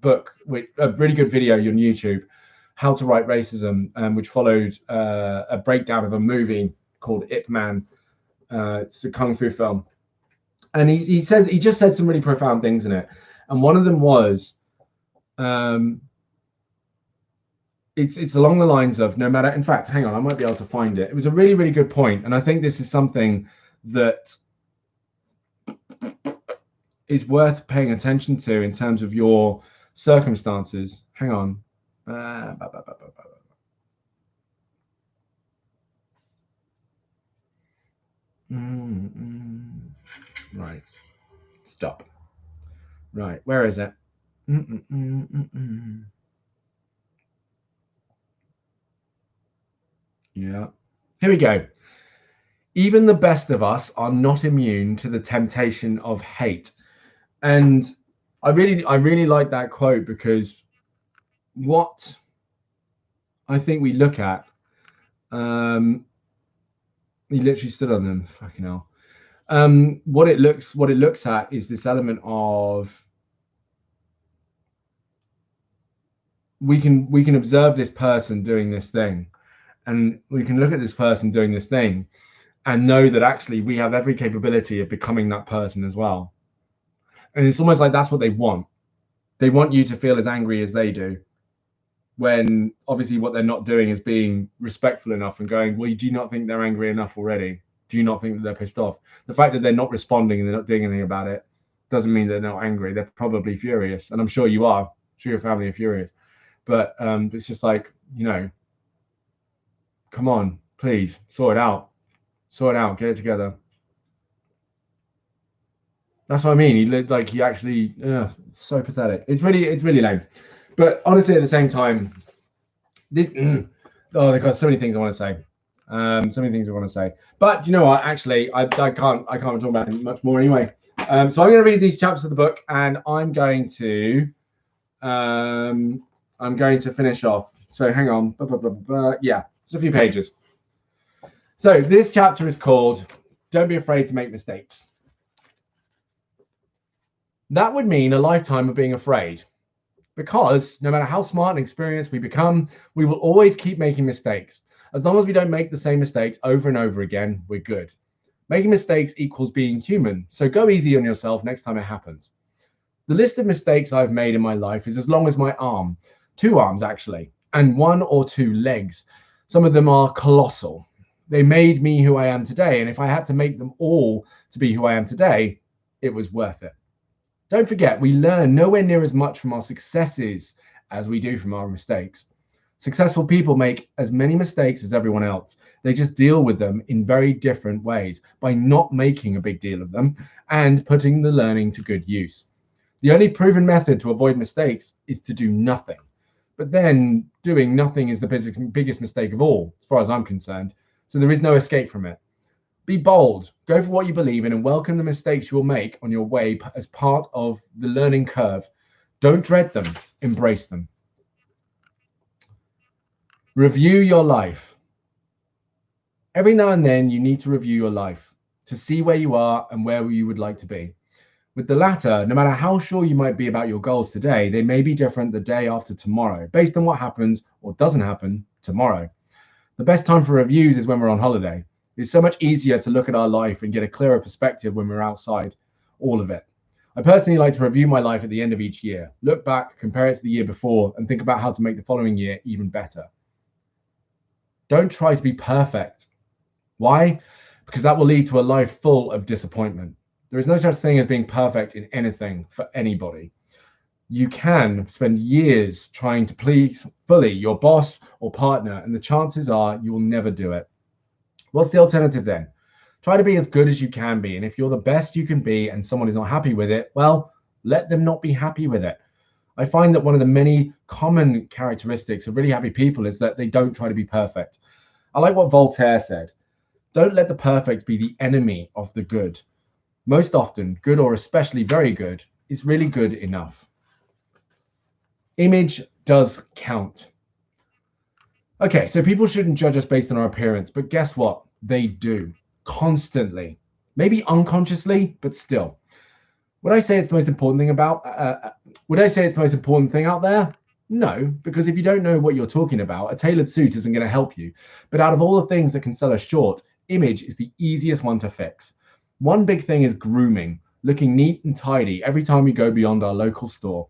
book, a really good video on YouTube. How to Write Racism, which followed a breakdown of a movie called Ip Man. It's a kung fu film, and he just said some really profound things in it, and one of them was, it's along the lines of, no matter, in fact, hang on, I might be able to find it. It was a really, really good point, and I think this is something that is worth paying attention to in terms of your circumstances. Hang on. Right. Stop. Right. Where is it? Yeah. Here we go. Even the best of us are not immune to the temptation of hate. And I really like that quote, because what I think we look at, he literally stood on them, fucking hell. What it looks at is this element of, we can observe this person doing this thing, and we can look at this person doing this thing and know that actually we have every capability of becoming that person as well. And it's almost like that's what they want. They want you to feel as angry as they do, when obviously what they're not doing is being respectful enough and going, well, do you not think they're angry enough already? Do you not think that they're pissed off? The fact that they're not responding and they're not doing anything about it doesn't mean they're not angry. They're probably furious, and I'm sure you are. I'm sure your family are furious. But it's just like, come on, please, sort it out, get it together. That's what I mean. He looked like he actually, it's so pathetic. It's really lame. But honestly, at the same time, this, they've got so many things I want to say. So many things I want to say. But you know what? Actually, I can't talk about it much more anyway. So I'm going to read these chapters of the book, and I'm going to finish off. So hang on. Yeah, it's a few pages. So this chapter is called "Don't Be Afraid to Make Mistakes." That would mean a lifetime of being afraid, because no matter how smart and experienced we become, we will always keep making mistakes. As long as we don't make the same mistakes over and over again, we're good. Making mistakes equals being human, so go easy on yourself next time it happens. The list of mistakes I've made in my life is as long as my arm, 2 arms actually, and 1 or 2 legs. Some of them are colossal. They made me who I am today, and if I had to make them all to be who I am today, it was worth it. Don't forget, we learn nowhere near as much from our successes as we do from our mistakes. Successful people make as many mistakes as everyone else. They just deal with them in very different ways, by not making a big deal of them and putting the learning to good use. The only proven method to avoid mistakes is to do nothing. But then doing nothing is the biggest mistake of all, as far as I'm concerned. So there is no escape from it. Be bold, go for what you believe in, and welcome the mistakes you will make on your way as part of the learning curve. Don't dread them, embrace them. Review your life. Every now and then you need to review your life to see where you are and where you would like to be. With the latter, no matter how sure you might be about your goals today, they may be different the day after tomorrow, based on what happens or doesn't happen tomorrow. The best time for reviews is when we're on holiday. It's so much easier to look at our life and get a clearer perspective when we're outside all of it. I personally like to review my life at the end of each year, look back, compare it to the year before, and think about how to make the following year even better. Don't try to be perfect. Why? Because that will lead to a life full of disappointment. There is no such thing as being perfect in anything for anybody. You can spend years trying to please fully your boss or partner, and the chances are you will never do it. What's the alternative then? Try to be as good as you can be. And if you're the best you can be and someone is not happy with it, well, let them not be happy with it. I find that one of the many common characteristics of really happy people is that they don't try to be perfect. I like what Voltaire said. Don't let the perfect be the enemy of the good. Most often, good, or especially very good, is really good enough. Image does count. Okay, so people shouldn't judge us based on our appearance, but guess what? They do, constantly. Maybe unconsciously, but still. Would I say it's the most important thing out there? No, because if you don't know what you're talking about, a tailored suit isn't going to help you. But out of all the things that can sell a short, image is the easiest one to fix. One big thing is grooming, looking neat and tidy every time we go beyond our local store.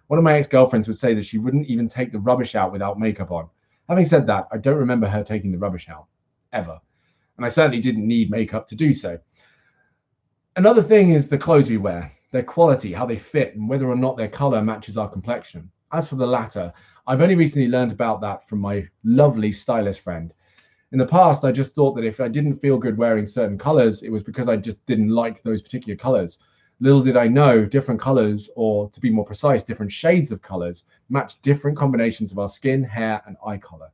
One of my ex-girlfriends would say that she wouldn't even take the rubbish out without makeup on. Having said that, I don't remember her taking the rubbish out, ever. And I certainly didn't need makeup to do so. Another thing is the clothes we wear, their quality, how they fit, and whether or not their color matches our complexion. As for the latter, I've only recently learned about that from my lovely stylist friend. In the past, I just thought that if I didn't feel good wearing certain colors, it was because I just didn't like those particular colors. Little did I know, different colors, or to be more precise, different shades of colors, match different combinations of our skin, hair, and eye color.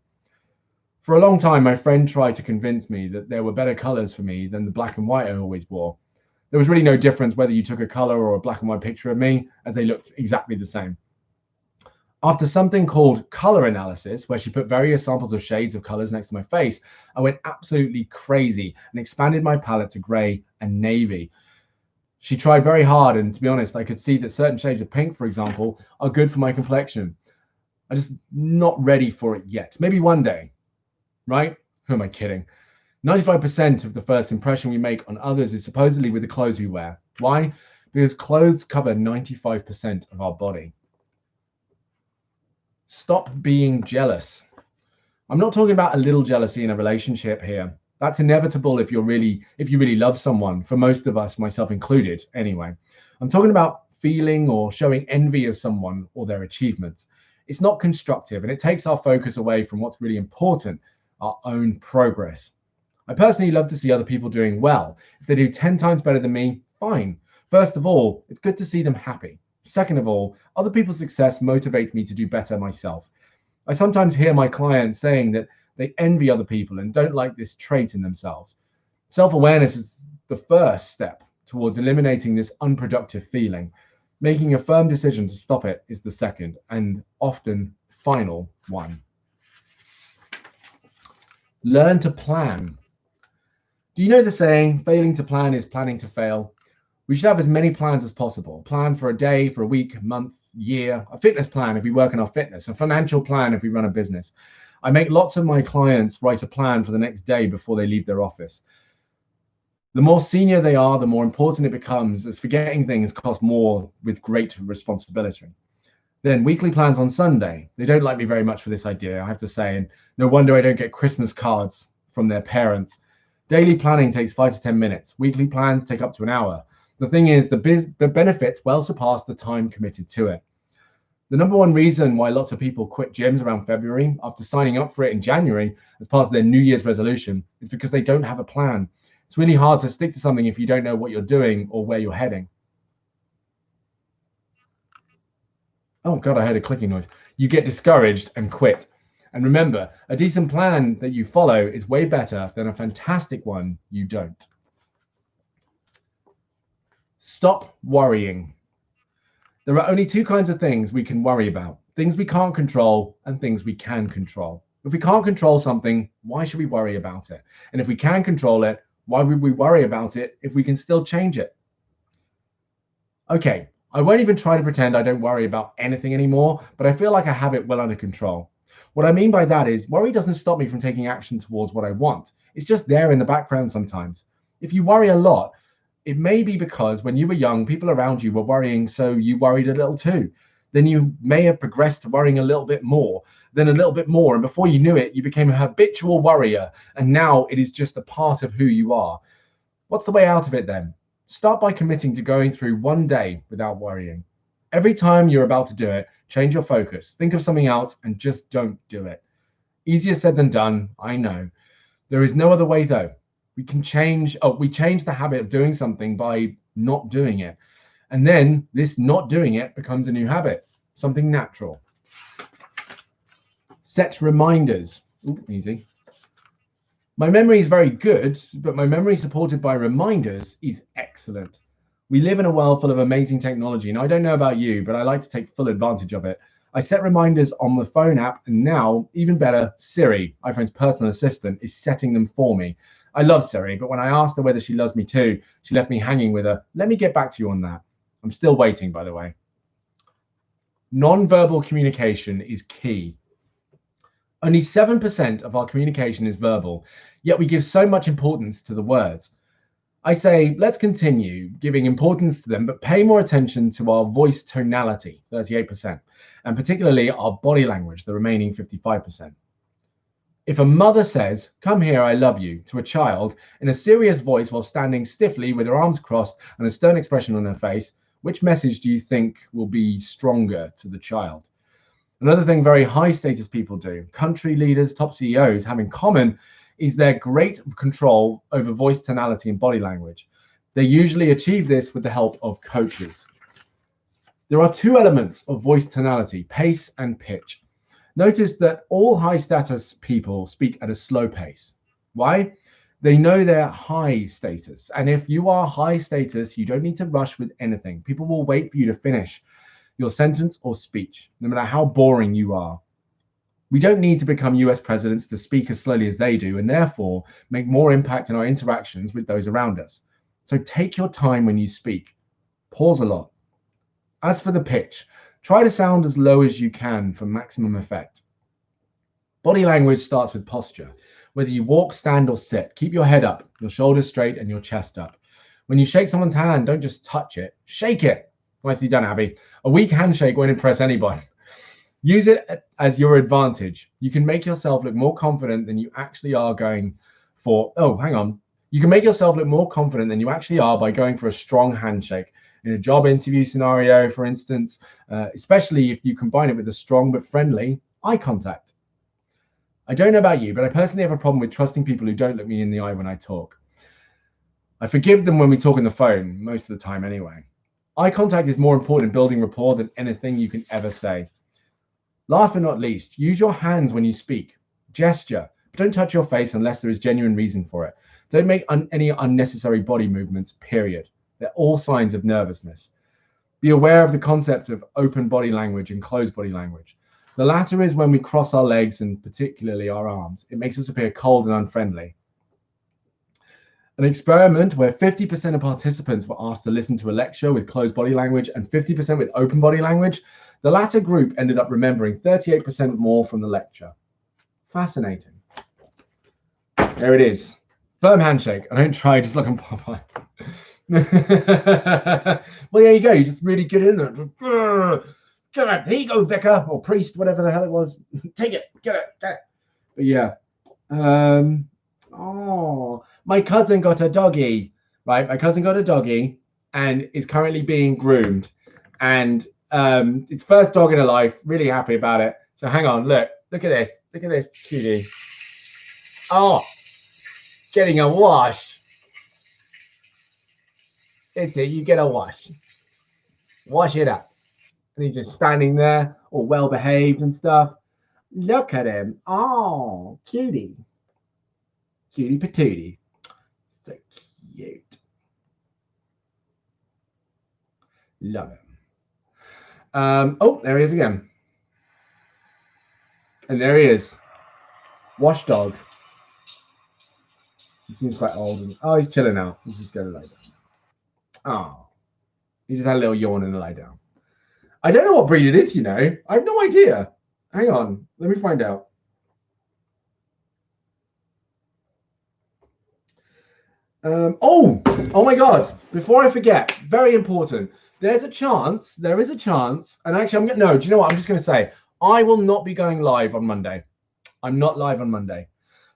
For a long time, my friend tried to convince me that there were better colors for me than the black and white I always wore. There was really no difference whether you took a color or a black and white picture of me, as they looked exactly the same. After something called color analysis, where she put various samples of shades of colors next to my face, I went absolutely crazy and expanded my palette to gray and navy. She tried very hard, and to be honest, I could see that certain shades of pink, for example, are good for my complexion. I'm just not ready for it yet. Maybe one day, right? Who am I kidding? 95% of the first impression we make on others is supposedly with the clothes we wear. Why? Because clothes cover 95% of our body. Stop being jealous. I'm not talking about a little jealousy in a relationship here. That's inevitable if you really love someone, for most of us, myself included, anyway. I'm talking about feeling or showing envy of someone or their achievements. It's not constructive, and it takes our focus away from what's really important, our own progress. I personally love to see other people doing well. If they do 10 times better than me, fine. First of all, it's good to see them happy. Second of all, other people's success motivates me to do better myself. I sometimes hear my clients saying that they envy other people and don't like this trait in themselves. Self-awareness is the first step towards eliminating this unproductive feeling. Making a firm decision to stop it is the second and often final one. Learn to plan. Do you know the saying, failing to plan is planning to fail? We should have as many plans as possible. Plan for a day, for a week, month, year, a fitness plan if we work on our fitness, a financial plan if we run a business. I make lots of my clients write a plan for the next day before they leave their office. The more senior they are, the more important it becomes, as forgetting things costs more with great responsibility. Then weekly plans on Sunday. They don't like me very much for this idea, I have to say, and no wonder I don't get Christmas cards from their parents. Daily planning takes 5 to 10 minutes. Weekly plans take up to an hour. The thing is, the benefits well surpass the time committed to it. The number one reason why lots of people quit gyms around February after signing up for it in January as part of their New Year's resolution is because they don't have a plan. It's really hard to stick to something if you don't know what you're doing or where you're heading. Oh God, I heard a clicking noise. You get discouraged and quit. And remember, a decent plan that you follow is way better than a fantastic one you don't. Stop worrying. There are only two kinds of things we can worry about: things we can't control and things we can control. If we can't control something, why should we worry about it? And if we can control it, why would we worry about it if we can still change it? Okay, I won't even try to pretend I don't worry about anything anymore, but I feel like I have it well under control. What I mean by that is worry doesn't stop me from taking action towards what I want. It's just there in the background sometimes. If you worry a lot, it may be because when you were young, people around you were worrying, so you worried a little too. Then you may have progressed to worrying a little bit more, then a little bit more, and before you knew it, you became a habitual worrier, and now it is just a part of who you are. What's the way out of it then? Start by committing to going through one day without worrying. Every time you're about to do it, change your focus, think of something else, and just don't do it. Easier said than done, I know. There is no other way though. We change the habit of doing something by not doing it. And then this not doing it becomes a new habit, something natural. Set reminders. Ooh, easy. My memory is very good, but my memory supported by reminders is excellent. We live in a world full of amazing technology, and I don't know about you, but I like to take full advantage of it. I set reminders on the phone app, and now, even better, Siri, iPhone's personal assistant, is setting them for me. I love Siri, but when I asked her whether she loves me too, she left me hanging with her. Let me get back to you on that. I'm still waiting, by the way. Non-verbal communication is key. Only 7% of our communication is verbal, yet we give so much importance to the words. I say, let's continue giving importance to them, but pay more attention to our voice tonality, 38%, and particularly our body language, the remaining 55%. If a mother says, "Come here, I love you," to a child in a serious voice while standing stiffly with her arms crossed and a stern expression on her face, which message do you think will be stronger to the child? Another thing very high status people do, country leaders, top CEOs, have in common is their great control over voice tonality and body language. They usually achieve this with the help of coaches. There are two elements of voice tonality, pace and pitch. Notice that all high status people speak at a slow pace. Why? They know they're high status. And if you are high status, you don't need to rush with anything. People will wait for you to finish your sentence or speech, no matter how boring you are. We don't need to become US presidents to speak as slowly as they do, and therefore make more impact in our interactions with those around us. So take your time when you speak. Pause a lot. As for the pitch, try to sound as low as you can for maximum effect. Body language starts with posture. Whether you walk, stand, or sit, keep your head up, your shoulders straight, and your chest up. When you shake someone's hand, don't just touch it, shake it. Nicely done, Abby. A weak handshake won't impress anyone. Use it as your advantage. You can make yourself look more confident than you actually are going for. Oh, hang on. You can make yourself look more confident than you actually are by going for a strong handshake. In a job interview scenario, for instance, especially if you combine it with a strong but friendly eye contact. I don't know about you, but I personally have a problem with trusting people who don't look me in the eye when I talk. I forgive them when we talk on the phone, most of the time anyway. Eye contact is more important in building rapport than anything you can ever say. Last but not least, use your hands when you speak. Gesture, but don't touch your face unless there is genuine reason for it. Don't make any unnecessary body movements, period. They're all signs of nervousness. Be aware of the concept of open body language and closed body language. The latter is when we cross our legs and particularly our arms. It makes us appear cold and unfriendly. An experiment where 50% of participants were asked to listen to a lecture with closed body language and 50% with open body language. The latter group ended up remembering 38% more from the lecture. Fascinating. There it is. Firm handshake. I don't try, just like on Popeye. Well, there you go. You just really get in there. Get it. Here you go, vicar or priest, whatever the hell it was. Take it. Get it. But yeah. Oh, my cousin got a doggy. Right. My cousin got a doggy and is currently being groomed. And it's first dog in her life. Really happy about it. So hang on. Look at this. Look at this cutie. Oh, getting a wash. It's it. You get a wash. Wash it up. And he's just standing there, all well behaved and stuff. Look at him. Oh, cutie. Cutie patootie. So cute. Love him. Oh, there he is again. And there he is. Wash dog. He seems quite old. And, oh, he's chilling out. He's just going to lie down. Oh, he just had a little yawn and a lie down. I don't know what breed it is, you know. I have no idea. Hang on. Let me find out. Oh my God. Before I forget, very important. There is a chance, and actually, no, do you know what? I'm just going to say, I will not be going live on Monday. I'm not live on Monday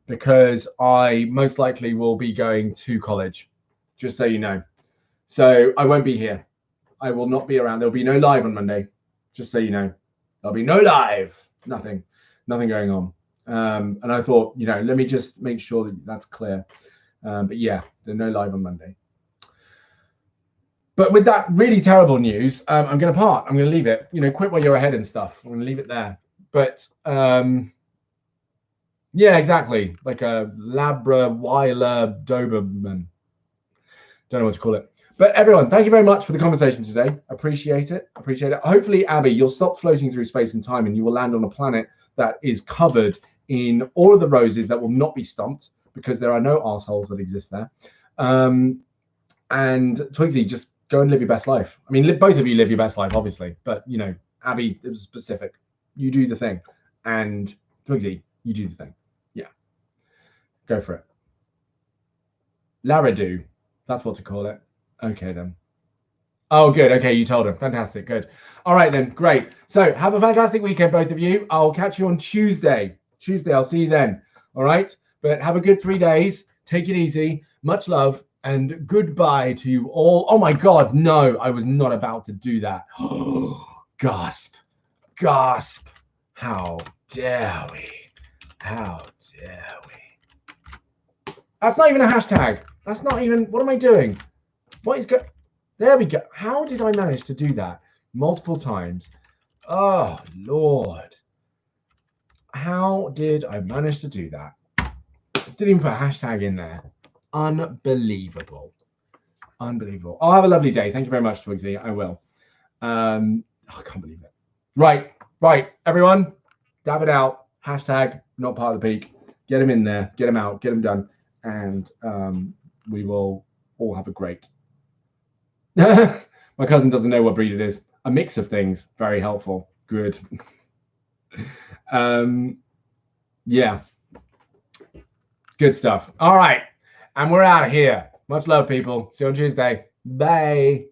because I most likely will be going to college, just so you know. So I won't be here. I will not be around. There'll be no live on Monday, just so you know. There'll be no live. Nothing going on. And I thought, you know, let me just make sure that that's clear. But yeah, there's no live on Monday. But with that really terrible news, I'm going to part. I'm going to leave it. You know, quit while you're ahead and stuff. I'm going to leave it there. But yeah, exactly. Like a Labraweiler Doberman. Don't know what to call it. But everyone, thank you very much for the conversation today. Appreciate it. Hopefully, Abby, you'll stop floating through space and time and you will land on a planet that is covered in all of the roses that will not be stomped because there are no assholes that exist there. And Twigsy, just go and live your best life. I mean, both of you live your best life, obviously. But, you know, Abby, it was specific. You do the thing. And Twigsy, you do the thing. Yeah. Go for it. Laradu. That's what to call it. Okay, then. Oh, good. Okay, you told her. Fantastic. Good. All right, then. Great. So have a fantastic weekend, both of you. I'll catch you on Tuesday. I'll see you then. All right. But have a good 3 days. Take it easy. Much love. And goodbye to you all. Oh, my God. No, I was not about to do that. Gasp. Gasp. How dare we? How dare we? That's not even a hashtag. That's not even. What am I doing? What is going? There we go. How did I manage to do that multiple times? Oh, Lord. How did I manage to do that? Didn't even put a hashtag in there. Unbelievable. Unbelievable. I'll have a lovely day. Thank you very much, Twigsy. I will. I can't believe it. Right. Everyone, dab it out. Hashtag not part of the peak. Get him in there. Get him out. Get him done. And we will all have a great. My cousin doesn't know what breed it is. A mix of things. Very helpful. Good. Yeah. Good stuff. All right. And we're out of here. Much love, people. See you on Tuesday. Bye.